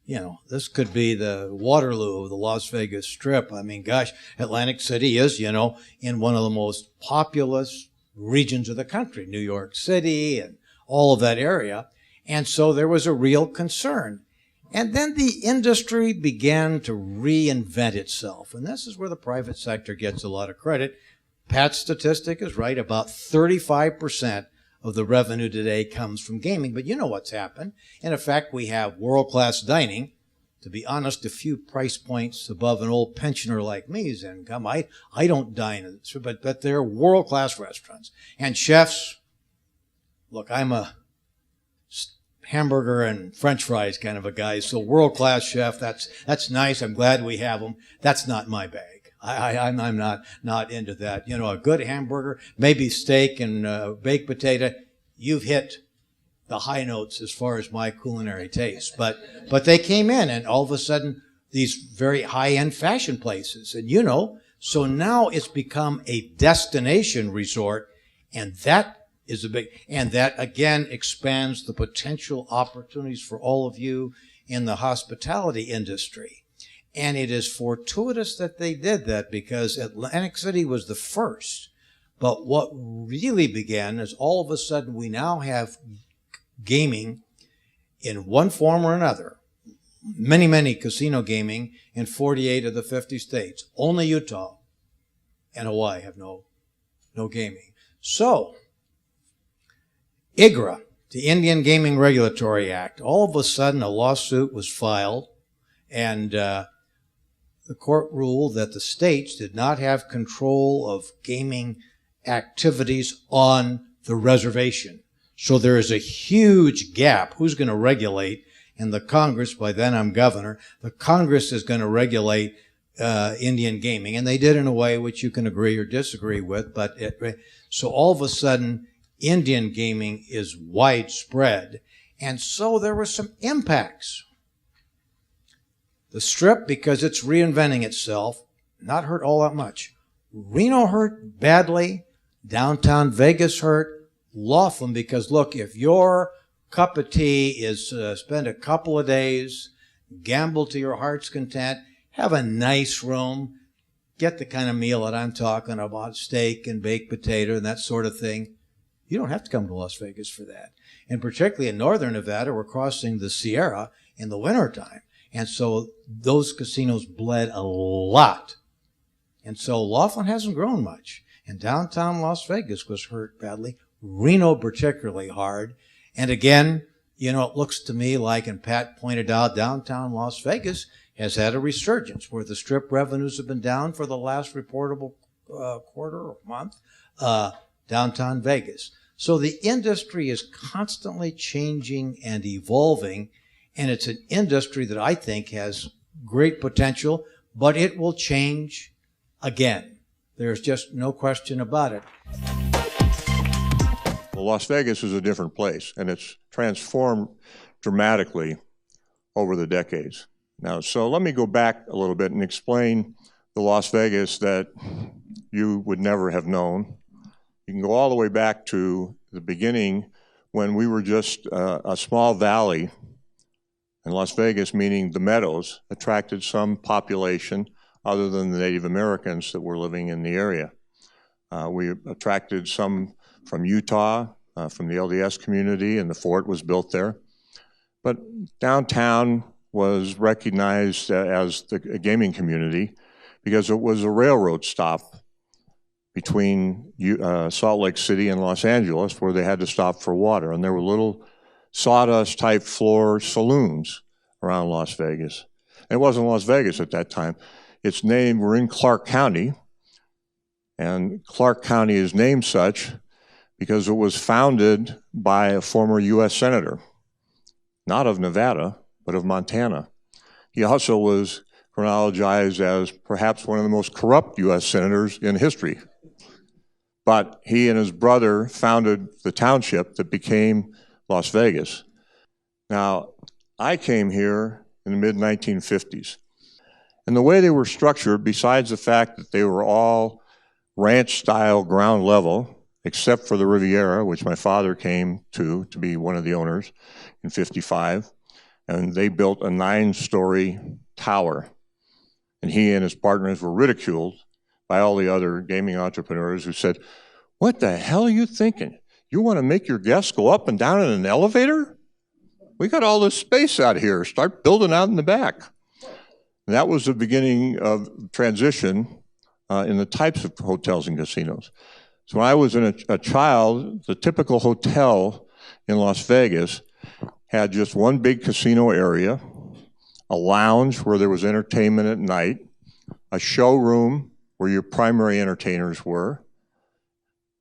you know, this could be the Waterloo of the Las Vegas Strip. I mean, gosh, Atlantic City is, you know, in one of the most populous regions of the country, New York City and all of that area. And so there was a real concern. And then the industry began to reinvent itself. And this is where the private sector gets a lot of credit. Pat's statistic is right. About 35% of the revenue today comes from gaming. But you know what's happened. In effect, we have world-class dining to be honest, a few price points above an old pensioner like me's income. I don't dine in this, but they're world-class restaurants. And chefs, look, I'm a hamburger and French fries kind of a guy, so world-class chef, that's nice. I'm glad we have them. That's not my bag. I'm not into that. You know, a good hamburger, maybe steak and baked potato, you've hit the high notes as far as my culinary taste. But they came in, and all of a sudden, these very high-end fashion places. And you know, so now it's become a destination resort, and that is and that again expands the potential opportunities for all of you in the hospitality industry. And it is fortuitous that they did that, because Atlantic City was the first. But what really began is all of a sudden we now have gaming in one form or another. Many casino gaming in 48 of the 50 states. Only Utah and Hawaii have no gaming. So, IGRA, the Indian Gaming Regulatory Act, all of a sudden a lawsuit was filed, and the court ruled that the states did not have control of gaming activities on the reservation. So there is a huge gap. Who's going to regulate? And the Congress, by then I'm governor, the Congress is going to regulate Indian gaming. And they did in a way which you can agree or disagree with. So all of a sudden, Indian gaming is widespread. And so there were some impacts. The Strip, because it's reinventing itself, not hurt all that much. Reno hurt badly. Downtown Vegas hurt. Laughlin, because look, if your cup of tea is spend a couple of days, gamble to your heart's content, have a nice room, get the kind of meal that I'm talking about, steak and baked potato and that sort of thing, you don't have to come to Las Vegas for that. And particularly in northern Nevada, we're crossing the Sierra in the wintertime. And so those casinos bled a lot. And so Laughlin hasn't grown much. And downtown Las Vegas was hurt badly. Reno particularly hard. And again, you know, it looks to me like, and Pat pointed out, downtown Las Vegas has had a resurgence where the Strip revenues have been down for the last reportable quarter or month, downtown Vegas. So the industry is constantly changing and evolving, and it's an industry that I think has great potential, but it will change again. There's just no question about it. Well, Las Vegas is a different place, and it's transformed dramatically over the decades. Now, so let me go back a little bit and explain the Las Vegas that you would never have known. You can go all the way back to the beginning when we were just a small valley, and Las Vegas, meaning the Meadows, attracted some population other than the Native Americans that were living in the area. We attracted some from Utah, from the LDS community, and the fort was built there. But downtown was recognized as a gaming community because it was a railroad stop between Salt Lake City and Los Angeles, where they had to stop for water. And there were little sawdust-type floor saloons around Las Vegas. And it wasn't Las Vegas at that time. Its name, we're in Clark County, and Clark County is named such because it was founded by a former U.S. Senator, not of Nevada, but of Montana. He also was chronologized as perhaps one of the most corrupt U.S. senators in history. But he and his brother founded the township that became Las Vegas. Now, I came here in the mid-1950s. And the way they were structured, besides the fact that they were all ranch-style ground level, except for the Riviera, which my father came to be one of the owners in '55, and they built a 9-story tower. And he and his partners were ridiculed by all the other gaming entrepreneurs who said, "What the hell are you thinking? You want to make your guests go up and down in an elevator? We got all this space out here. Start building out in the back." And that was the beginning of transition in the types of hotels and casinos. So when I was a child, the typical hotel in Las Vegas had just one big casino area, a lounge where there was entertainment at night, a showroom where your primary entertainers were,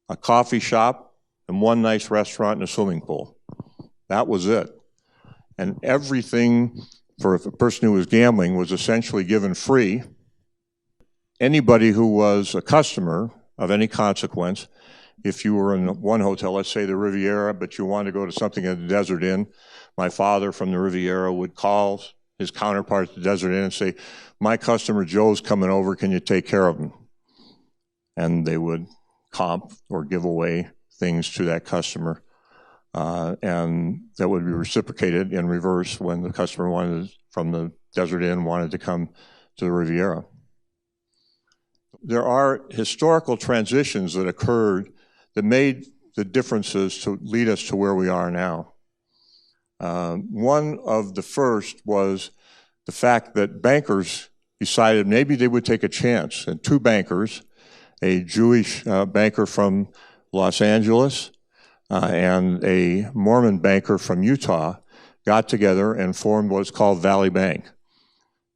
a coffee shop, and one nice restaurant and a swimming pool. That was it. And everything for a person who was gambling was essentially given free. Anybody who was a customer of any consequence, if you were in one hotel, let's say the Riviera, but you wanted to go to something at the Desert Inn, my father from the Riviera would call his counterpart at the Desert Inn and say, my customer Joe's coming over, can you take care of him? And they would comp or give away things to that customer. And that would be reciprocated in reverse when the customer from the Desert Inn wanted to come to the Riviera. There are historical transitions that occurred that made the differences to lead us to where we are now. One of the first was the fact that bankers decided maybe they would take a chance, and two bankers, a Jewish banker from Los Angeles and a Mormon banker from Utah, got together and formed what's called Valley Bank.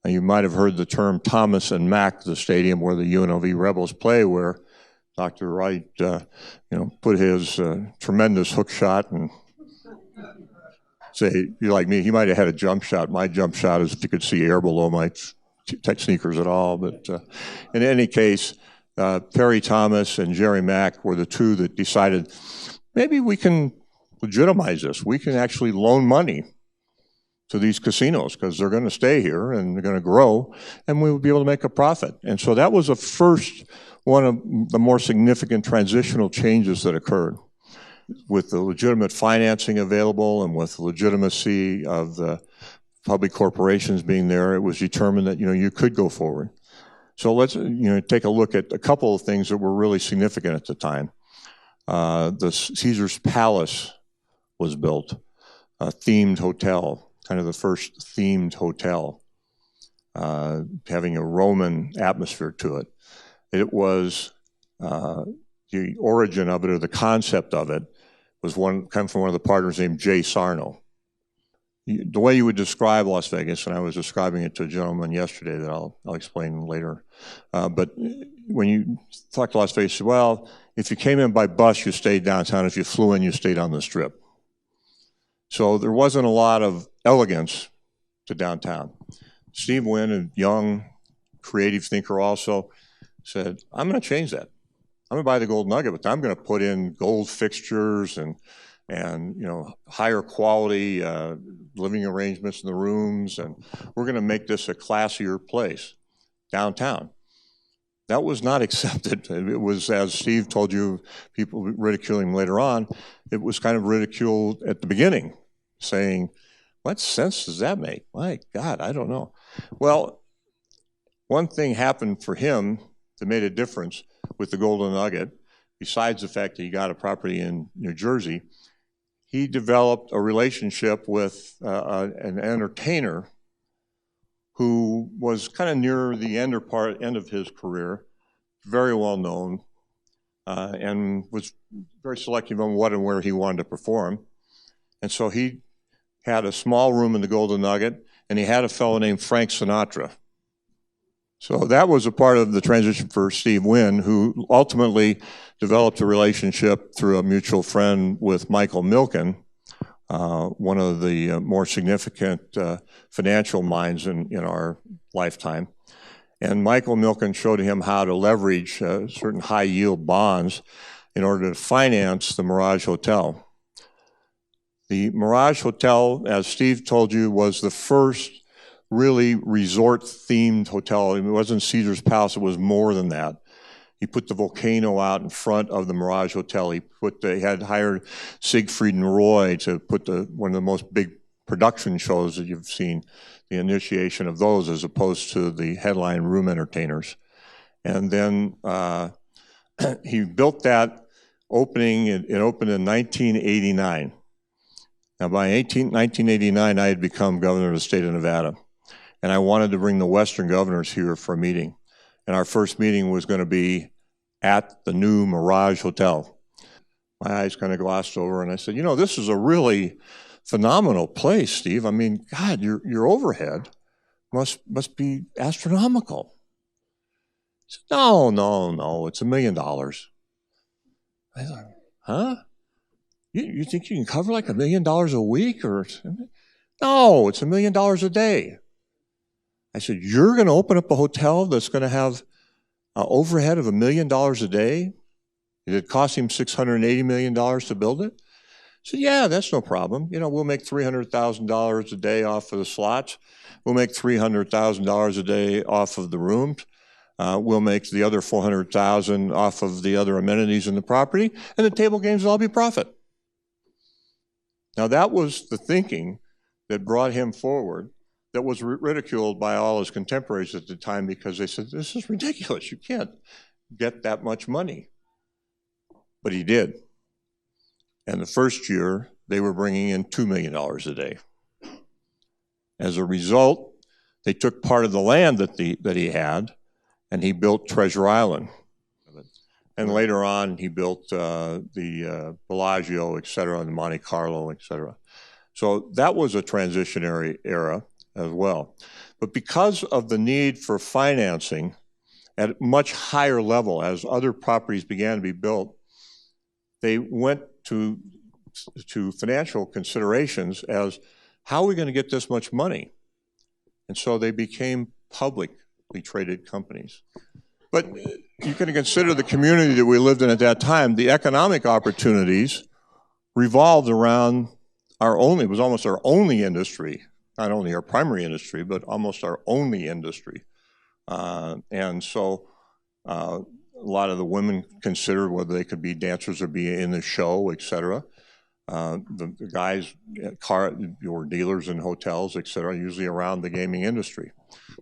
Now, you might have heard the term Thomas and Mack, the stadium where the UNLV Rebels play, where Dr. Wright put his tremendous hook shot and say, you're like me, he might have had a jump shot. My jump shot is, you could see air below my tech sneakers at all. But in any case, Perry Thomas and Jerry Mack were the two that decided, maybe we can legitimize this. We can actually loan money to these casinos because they're going to stay here and they're going to grow, and we will be able to make a profit. And so that was the first one of the more significant transitional changes that occurred. With the legitimate financing available and with the legitimacy of the public corporations being there, it was determined that you could go forward. So let's take a look at a couple of things that were really significant at the time. The Caesar's Palace was built, a themed hotel, kind of the first themed hotel, having a Roman atmosphere to it. It was the origin of it, or the concept of it, was come from one of the partners named Jay Sarno. The way you would describe Las Vegas, and I was describing it to a gentleman yesterday that I'll explain later, but when you talk to Las Vegas, well, if you came in by bus, you stayed downtown. If you flew in, you stayed on the Strip. So there wasn't a lot of elegance to downtown. Steve Wynn, a young, creative thinker also, said, I'm going to change that. I'm going to buy the Gold Nugget, but I'm going to put in gold fixtures and higher quality living arrangements in the rooms, and we're going to make this a classier place downtown. That was not accepted. It was, as Steve told you, people ridiculing him later on, it was kind of ridiculed at the beginning, saying, what sense does that make? My God, I don't know. Well, one thing happened for him that made a difference with the Golden Nugget, besides the fact that he got a property in New Jersey. He developed a relationship with an entertainer who was kind of near the end of his career, very well known, and was very selective on what and where he wanted to perform. And so he had a small room in the Golden Nugget, and he had a fellow named Frank Sinatra. So that was a part of the transition for Steve Wynn, who ultimately developed a relationship through a mutual friend with Michael Milken, one of the more significant financial minds in our lifetime. And Michael Milken showed him how to leverage certain high-yield bonds in order to finance the Mirage Hotel. The Mirage Hotel, as Steve told you, was the first really resort-themed hotel. It wasn't Caesar's Palace, it was more than that. He put the volcano out in front of the Mirage Hotel. He had hired Siegfried and Roy to put one of the most big production shows that you've seen, the initiation of those as opposed to the headline room entertainers. And then he built that opening, it opened in 1989. Now by 1989, I had become governor of the state of Nevada. And I wanted to bring the Western governors here for a meeting. And our first meeting was going to be at the new Mirage Hotel. My eyes kind of glossed over, and I said, this is a really phenomenal place, Steve. I mean, God, your overhead must be astronomical. I said, no, it's $1 million. I thought, huh? You think you can cover like $1 million a week? Or no, it's $1 million a day. I said, you're going to open up a hotel that's going to have an overhead of $1 million a day? Did it cost him $680 million to build it? I said, yeah, that's no problem. You know, we'll make $300,000 a day off of the slots. We'll make $300,000 a day off of the rooms. We'll make the other $400,000 off of the other amenities in the property, and the table games will all be profit. Now, that was the thinking that brought him forward, that was ridiculed by all his contemporaries at the time because they said, this is ridiculous. You can't get that much money. But he did. And the first year, they were bringing in $2 million a day. As a result, they took part of the land that he had, and he built Treasure Island. And later on, he built the Bellagio, et cetera, and Monte Carlo, et cetera. So that was a transitionary era as well. But because of the need for financing at a much higher level as other properties began to be built, they went to financial considerations as, how are we going to get this much money? And so they became publicly traded companies. But you can consider the community that we lived in at that time. The economic opportunities revolved around it was almost our only industry, not only our primary industry, but almost our only industry. And so a lot of the women considered whether they could be dancers or be in the show, et cetera. The guys were dealers in hotels, et cetera, usually around the gaming industry.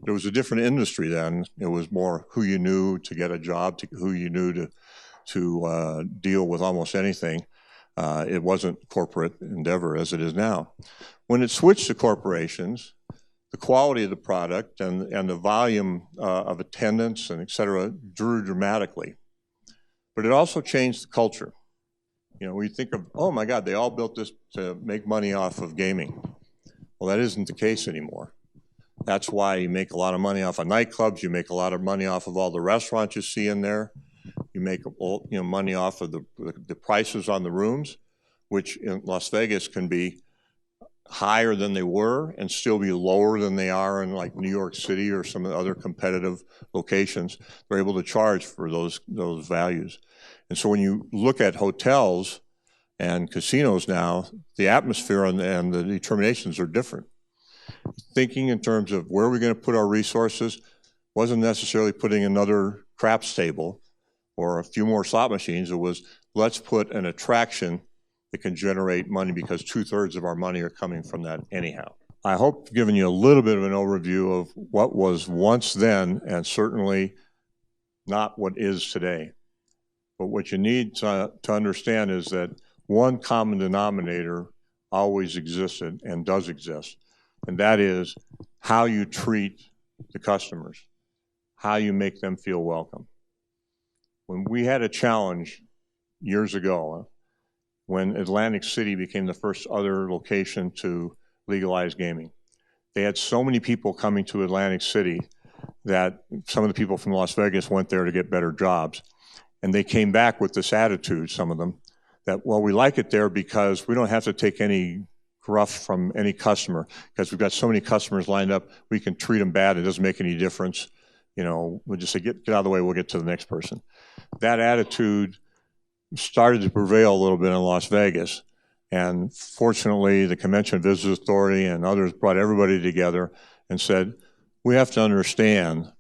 There was a different industry then. It was more who you knew to get a job, who you knew to deal with almost anything. It wasn't corporate endeavor as it is now. When it switched to corporations, the quality of the product and the volume of attendance and et cetera grew dramatically. But it also changed the culture. You know, we think of, oh my God, they all built this to make money off of gaming. Well, that isn't the case anymore. That's why you make a lot of money off of nightclubs. You make a lot of money off of all the restaurants you see in there. You make money off of the prices on the rooms, which in Las Vegas can be higher than they were and still be lower than they are in like New York City or some of the other competitive locations. They're able to charge for those values. And so when you look at hotels and casinos now, the atmosphere and the determinations are different. Thinking in terms of where we're going to put our resources wasn't necessarily putting another craps table or a few more slot machines. It was, let's put an attraction that can generate money because 2/3 of our money are coming from that anyhow. I hope I've given you a little bit of an overview of what was once then and certainly not what is today. But what you need to understand is that one common denominator always existed and does exist, and that is how you treat the customers, how you make them feel welcome. When we had a challenge years ago, when Atlantic City became the first other location to legalize gaming, they had so many people coming to Atlantic City that some of the people from Las Vegas went there to get better jobs. And they came back with this attitude, some of them, that, well, we like it there because we don't have to take any gruff from any customer because we've got so many customers lined up, we can treat them bad, it doesn't make any difference. You know, we'll just say, get out of the way, we'll get to the next person. That attitude started to prevail a little bit in Las Vegas. And fortunately, the Convention and Visitors Authority and others brought everybody together and said, we have to understand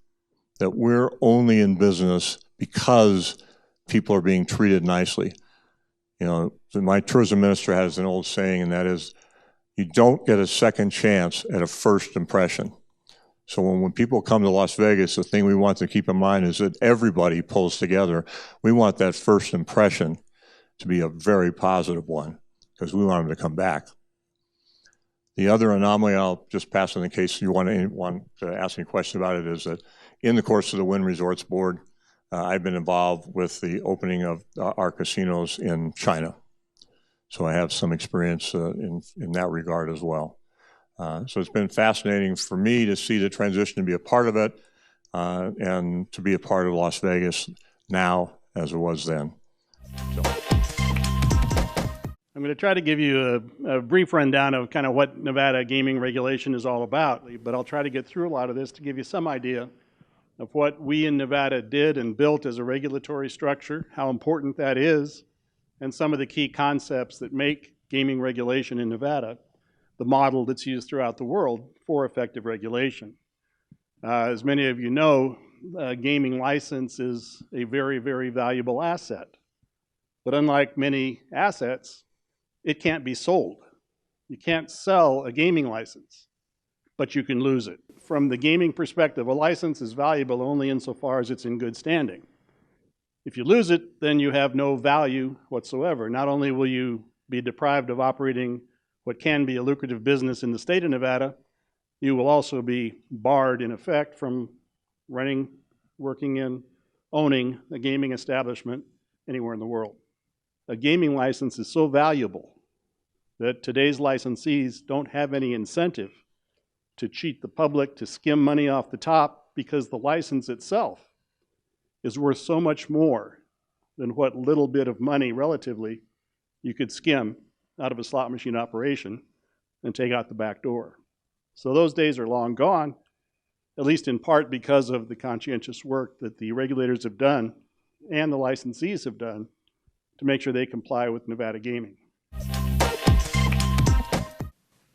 that we're only in business because people are being treated nicely. You know, my tourism minister has an old saying, and that is, you don't get a second chance at a first impression. So when people come to Las Vegas, the thing we want to keep in mind is that everybody pulls together. We want that first impression to be a very positive one because we want them to come back. The other anomaly, I'll just pass on in case you want to ask any question about it, is that in the course of the Wynn Resorts Board, I've been involved with the opening of our casinos in China. So I have some experience in that regard as well. So it's been fascinating for me to see the transition, to be a part of it, and to be a part of Las Vegas now as it was then. I'm going to try to give you a brief rundown of kind of what Nevada gaming regulation is all about, but I'll try to get through a lot of this to give you some idea of what we in Nevada did and built as a regulatory structure, how important that is, and some of the key concepts that make gaming regulation in Nevada the model that's used throughout the world for effective regulation. As many of you know, a gaming license is a very, very valuable asset. But unlike many assets, it can't be sold. You can't sell a gaming license, but you can lose it. From the gaming perspective, a license is valuable only insofar as it's in good standing. If you lose it, then you have no value whatsoever. Not only will you be deprived of operating what can be a lucrative business in the state of Nevada, you will also be barred, in effect, from running, working in, owning a gaming establishment anywhere in the world. A gaming license is so valuable that today's licensees don't have any incentive to cheat the public, to skim money off the top, because the license itself is worth so much more than what little bit of money, relatively, you could skim out of a slot machine operation and take out the back door. So those days are long gone, at least in part because of the conscientious work that the regulators have done and the licensees have done to make sure they comply with Nevada gaming.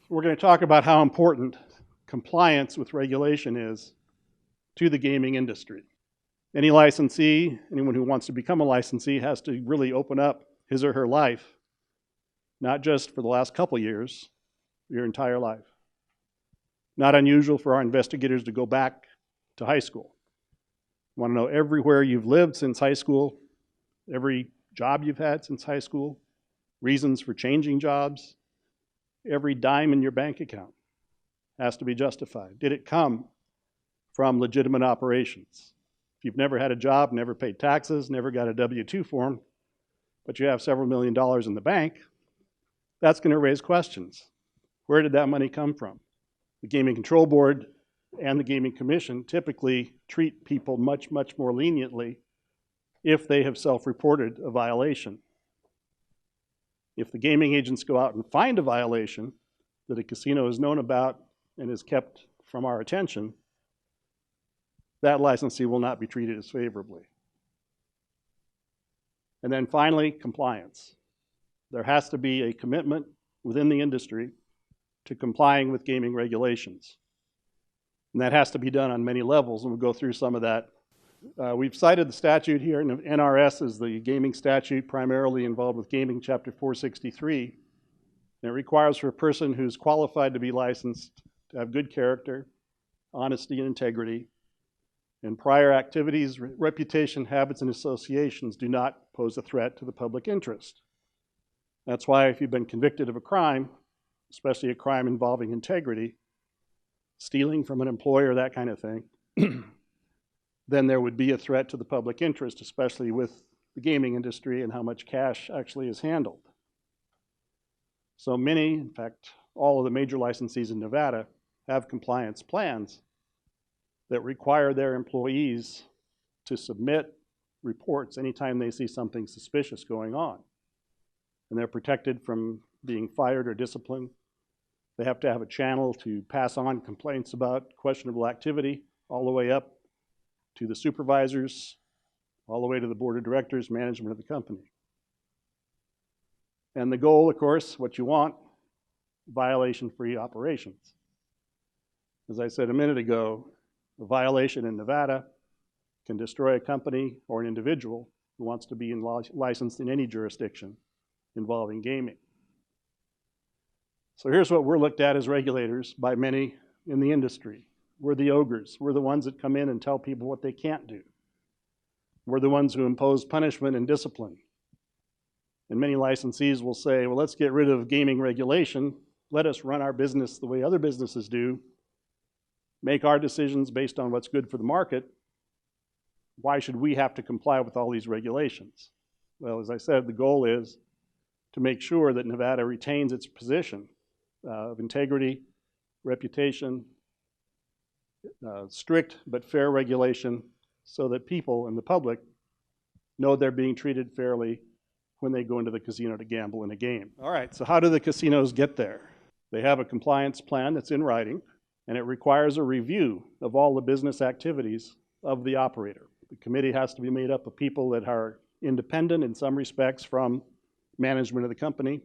We're going to talk about how important compliance with regulation is to the gaming industry. Any licensee, anyone who wants to become a licensee, has to really open up his or her life, not just for the last couple years, your entire life. Not unusual for our investigators to go back to high school. Want to know everywhere you've lived since high school, every job you've had since high school, reasons for changing jobs, every dime in your bank account has to be justified. Did it come from legitimate operations? If you've never had a job, never paid taxes, never got a W-2 form, but you have several $1 million in the bank, that's going to raise questions. Where did that money come from? The Gaming Control Board and the Gaming Commission typically treat people much, much more leniently if they have self-reported a violation. If the gaming agents go out and find a violation that a casino has known about and is kept from our attention, that licensee will not be treated as favorably. And then finally, compliance. There has to be a commitment within the industry to complying with gaming regulations. And that has to be done on many levels, and we'll go through some of that. We've cited the statute here, and NRS is the gaming statute primarily involved with gaming, Chapter 463. And it requires for a person who's qualified to be licensed to have good character, honesty, and integrity, and prior activities, reputation, habits, and associations do not pose a threat to the public interest. That's why if you've been convicted of a crime, especially a crime involving integrity, stealing from an employer, that kind of thing, then there would be a threat to the public interest, especially with the gaming industry and how much cash actually is handled. So many, in fact, all of the major licensees in Nevada have compliance plans that require their employees to submit reports anytime they see something suspicious going on. And they're protected from being fired or disciplined. They have to have a channel to pass on complaints about questionable activity all the way up to the supervisors, all the way to the board of directors, management of the company. And the goal, of course, what you want, violation-free operations. As I said a minute ago, a violation in Nevada can destroy a company or an individual who wants to be licensed in any jurisdiction involving gaming. So here's what we're looked at as regulators by many in the industry. We're the ogres. We're the ones that come in and tell people what they can't do. We're the ones who impose punishment and discipline. And many licensees will say, well, let's get rid of gaming regulation. Let us run our business the way other businesses do. Make our decisions based on what's good for the market. Why should we have to comply with all these regulations? Well, as I said, the goal is to make sure that Nevada retains its position of integrity reputation, strict but fair regulation so that people and the public know they're being treated fairly when they go into the casino to gamble in a game. All right, so how do the casinos get there? They have a compliance plan that's in writing, and it requires a review of all the business activities of the operator. The committee has to be made up of people that are independent in some respects from management of the company,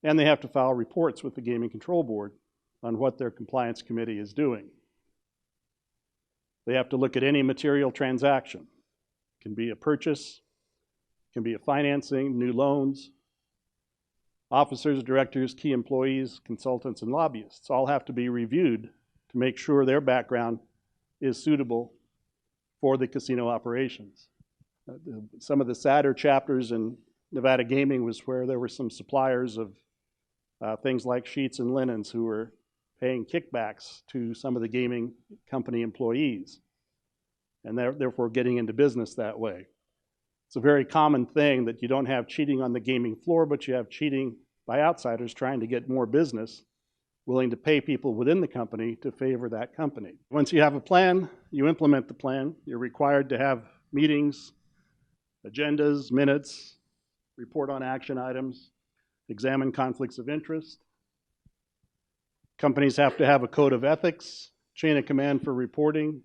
and they have to file reports with the Gaming Control Board on what their compliance committee is doing. They have to look at any material transaction. It can be a purchase, it can be a financing, new loans. Officers, directors, key employees, consultants, and lobbyists all have to be reviewed to make sure their background is suitable for the casino operations. Some of the sadder chapters in Nevada gaming was where there were some suppliers of things like sheets and linens who were paying kickbacks to some of the gaming company employees, and therefore getting into business that way. It's a very common thing that you don't have cheating on the gaming floor, but you have cheating by outsiders trying to get more business, willing to pay people within the company to favor that company. Once you have a plan, you implement the plan. You're required to have meetings, agendas, minutes, report on action items, examine conflicts of interest. Companies have to have a code of ethics, chain of command for reporting,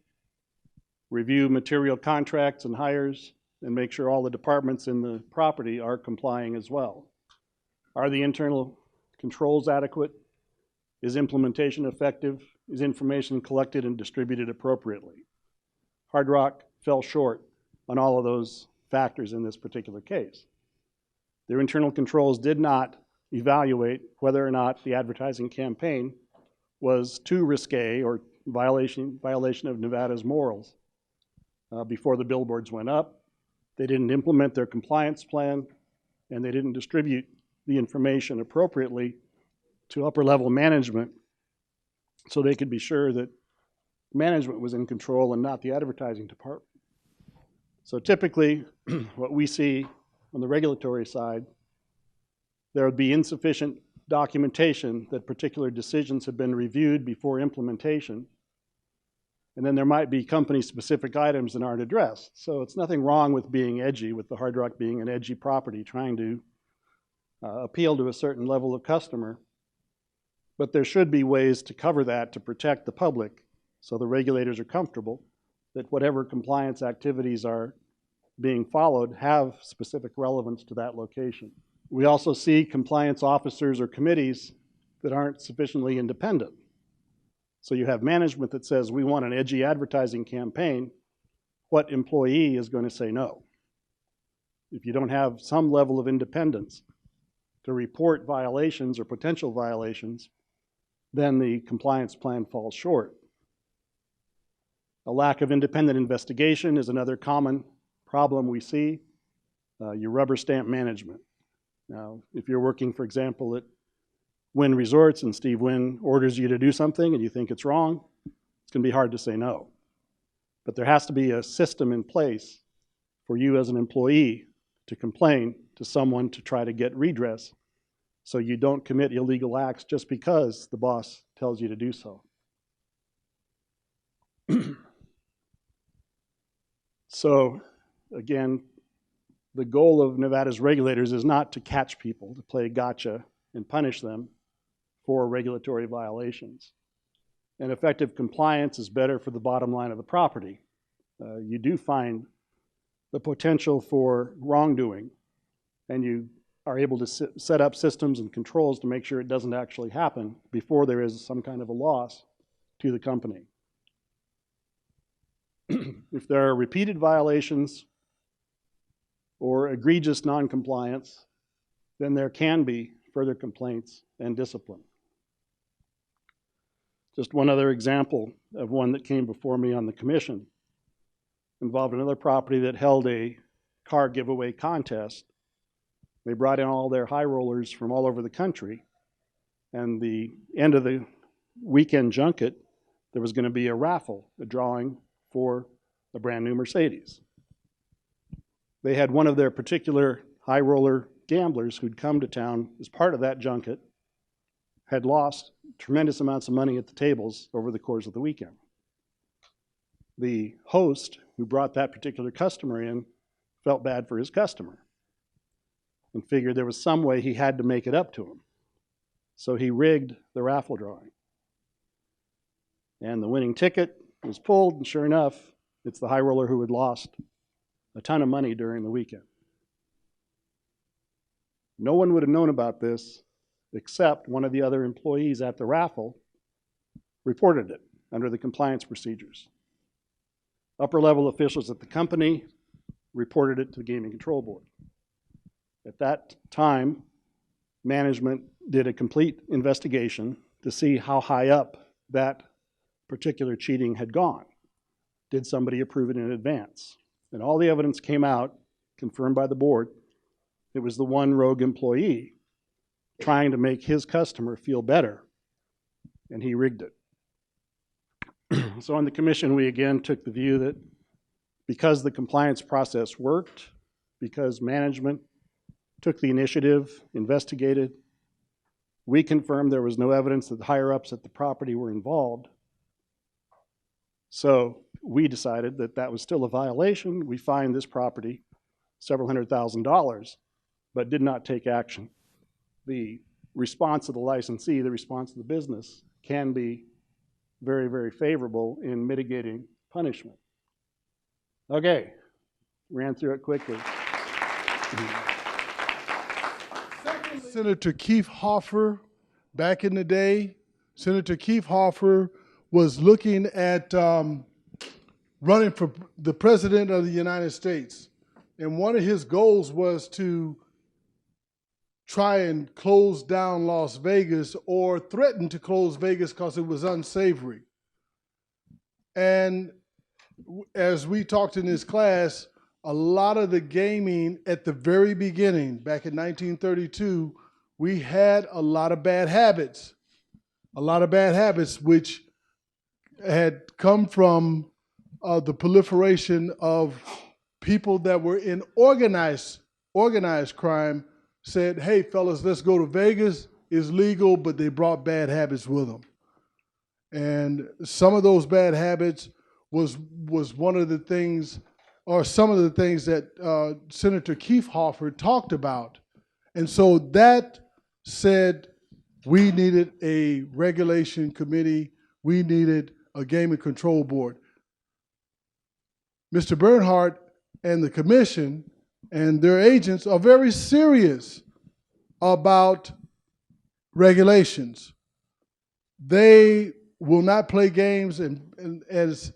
review material contracts and hires, and make sure all the departments in the property are complying as well. Are the internal controls adequate? Is implementation effective? Is information collected and distributed appropriately? Hard Rock fell short on all of those factors in this particular case. Their internal controls did not evaluate whether or not the advertising campaign was too risque or violation of Nevada's morals before the billboards went up. They didn't implement their compliance plan, and they didn't distribute the information appropriately to upper level management so they could be sure that management was in control and not the advertising department. So typically, what we see on the regulatory side, there would be insufficient documentation that particular decisions have been reviewed before implementation, and then there might be company-specific items that aren't addressed. So it's nothing wrong with being edgy, with the Hard Rock being an edgy property, trying to appeal to a certain level of customer. But there should be ways to cover that to protect the public so the regulators are comfortable that whatever compliance activities are being followed have specific relevance to that location. We also see compliance officers or committees that aren't sufficiently independent. So you have management that says, we want an edgy advertising campaign. What employee is going to say no? If you don't have some level of independence to report violations or potential violations, then the compliance plan falls short. A lack of independent investigation is another common problem we see. You rubber stamp management. Now, if you're working, for example, at Wynn Resorts and Steve Wynn orders you to do something and you think it's wrong, it's going to be hard to say no. But there has to be a system in place for you as an employee to complain to someone to try to get redress so you don't commit illegal acts just because the boss tells you to do so. So, again, the goal of Nevada's regulators is not to catch people, to play gotcha and punish them for regulatory violations. And effective compliance is better for the bottom line of the property. You do find the potential for wrongdoing, and you are able to set up systems and controls to make sure it doesn't actually happen before there is some kind of a loss to the company. If there are repeated violations or egregious noncompliance, then there can be further complaints and discipline. Just one other example of one that came before me on the commission involved another property that held a car giveaway contest. They brought in all their high rollers from all over the country, and the end of the weekend junket, there was going to be a raffle, a drawing for a brand new Mercedes. They had one of their particular high roller gamblers who'd come to town as part of that junket, had lost tremendous amounts of money at the tables over the course of the weekend. The host who brought that particular customer in felt bad for his customer and figured there was some way he had to make it up to him. So he rigged the raffle drawing. And the winning ticket was pulled, and sure enough, it's the high roller who had lost a ton of money during the weekend. No one would have known about this except one of the other employees at the raffle reported it under the compliance procedures. Upper level officials at the company reported it to the Gaming Control Board. At that time, management did a complete investigation to see how high up that particular cheating had gone. Did somebody approve it in advance? And all the evidence came out, confirmed by the board. It was the one rogue employee trying to make his customer feel better, and he rigged it. So on the commission, we again took the view that because the compliance process worked, because management took the initiative, investigated, we confirmed there was no evidence that the higher-ups at the property were involved. So we decided that that was still a violation. We fined this property several $100,000, but did not take action. The response of the licensee, the response of the business, can be very, very favorable in mitigating punishment. Okay, ran through it quickly. Senator Keith Hoffer, back in the day, Senator Keith Hoffer was looking at running for the President of the United States. And one of his goals was to try and close down Las Vegas, or threaten to close Vegas because it was unsavory. And as we talked in this class, a lot of the gaming at the very beginning, back in 1932, we had a lot of bad habits. A lot of bad habits which had come from the proliferation of people that were in organized crime, said, hey, fellas, let's go to Vegas. It's legal, but they brought bad habits with them. And some of those bad habits was one of the things, or some of the things that Senator Keith Hoffer talked about. And so that said, we needed a regulation committee. We needed a gaming control board. Mr. Bernhardt and the commission and their agents are very serious about regulations. They will not play games, and as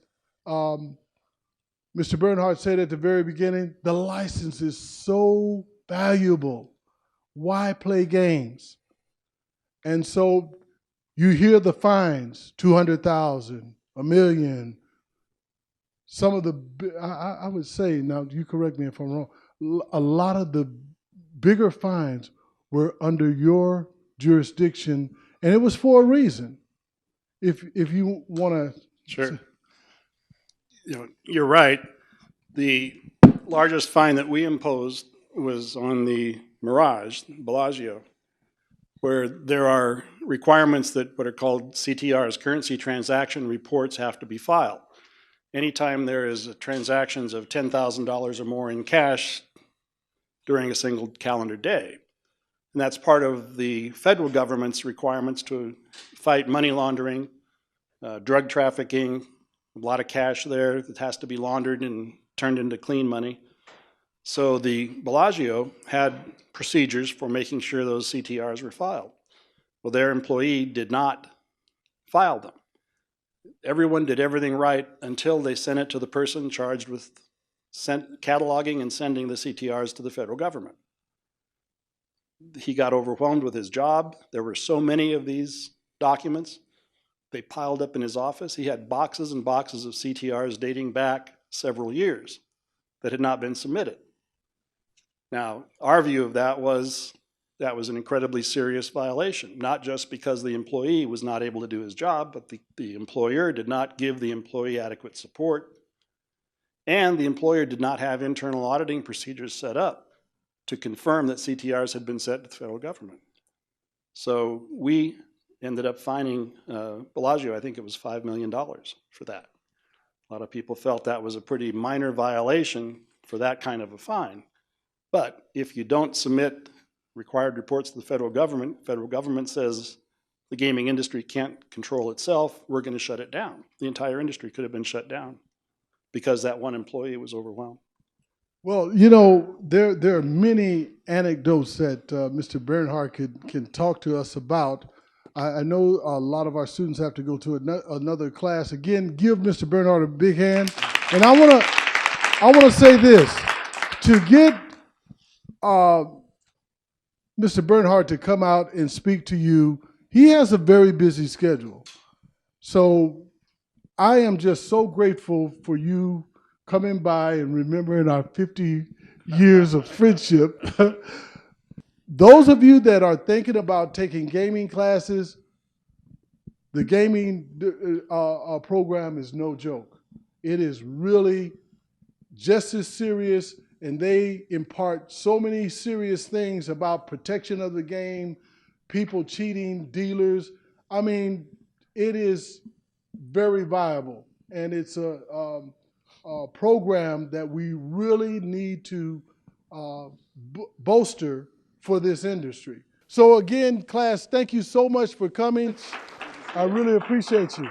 Mr. Bernhardt said at the very beginning, the license is so valuable. Why play games? And so you hear the fines, 200,000, $1 million. Some of the, I would say, now you correct me if I'm wrong, a lot of the bigger fines were under your jurisdiction, and it was for a reason. If you want to. Sure. You know, you're right. The largest fine that we imposed was on the Mirage, Bellagio, where there are requirements that what are called CTRs, currency transaction reports, have to be filed. Anytime there is transactions of $10,000 or more in cash during a single calendar day. And that's part of the federal government's requirements to fight money laundering, drug trafficking, a lot of cash there that has to be laundered and turned into clean money. So the Bellagio had procedures for making sure those CTRs were filed. Well, their employee did not file them. Everyone did everything right until they sent it to the person charged with cataloging and sending the CTRs to the federal government. He got overwhelmed with his job. There were so many of these documents. They piled up in his office. He had boxes and boxes of CTRs dating back several years that had not been submitted. Now, our view of that was an incredibly serious violation, not just because the employee was not able to do his job, but the employer did not give the employee adequate support, and the employer did not have internal auditing procedures set up to confirm that CTRs had been sent to the federal government. So we ended up fining Bellagio, I think it was $5 million for that. A lot of people felt that was a pretty minor violation for that kind of a fine. But if you don't submit required reports to the federal government says the gaming industry can't control itself, we're going to shut it down. The entire industry could have been shut down because that one employee was overwhelmed. Well, you know, there are many anecdotes that Mr. Bernhardt can talk to us about. I know a lot of our students have to go to another class. Again, give Mr. Bernhardt a big hand. And I want to say this: to get Mr. Bernhardt to come out and speak to you, he has a very busy schedule. So I am just so grateful for you coming by and remembering our 50 years of friendship. Those of you that are thinking about taking gaming classes, the gaming program is no joke. It is really just as serious, and they impart so many serious things about protection of the game, people cheating, dealers. I mean, it is very viable, and it's a program that we really need to bolster for this industry. So again, class, thank you so much for coming. I really appreciate you.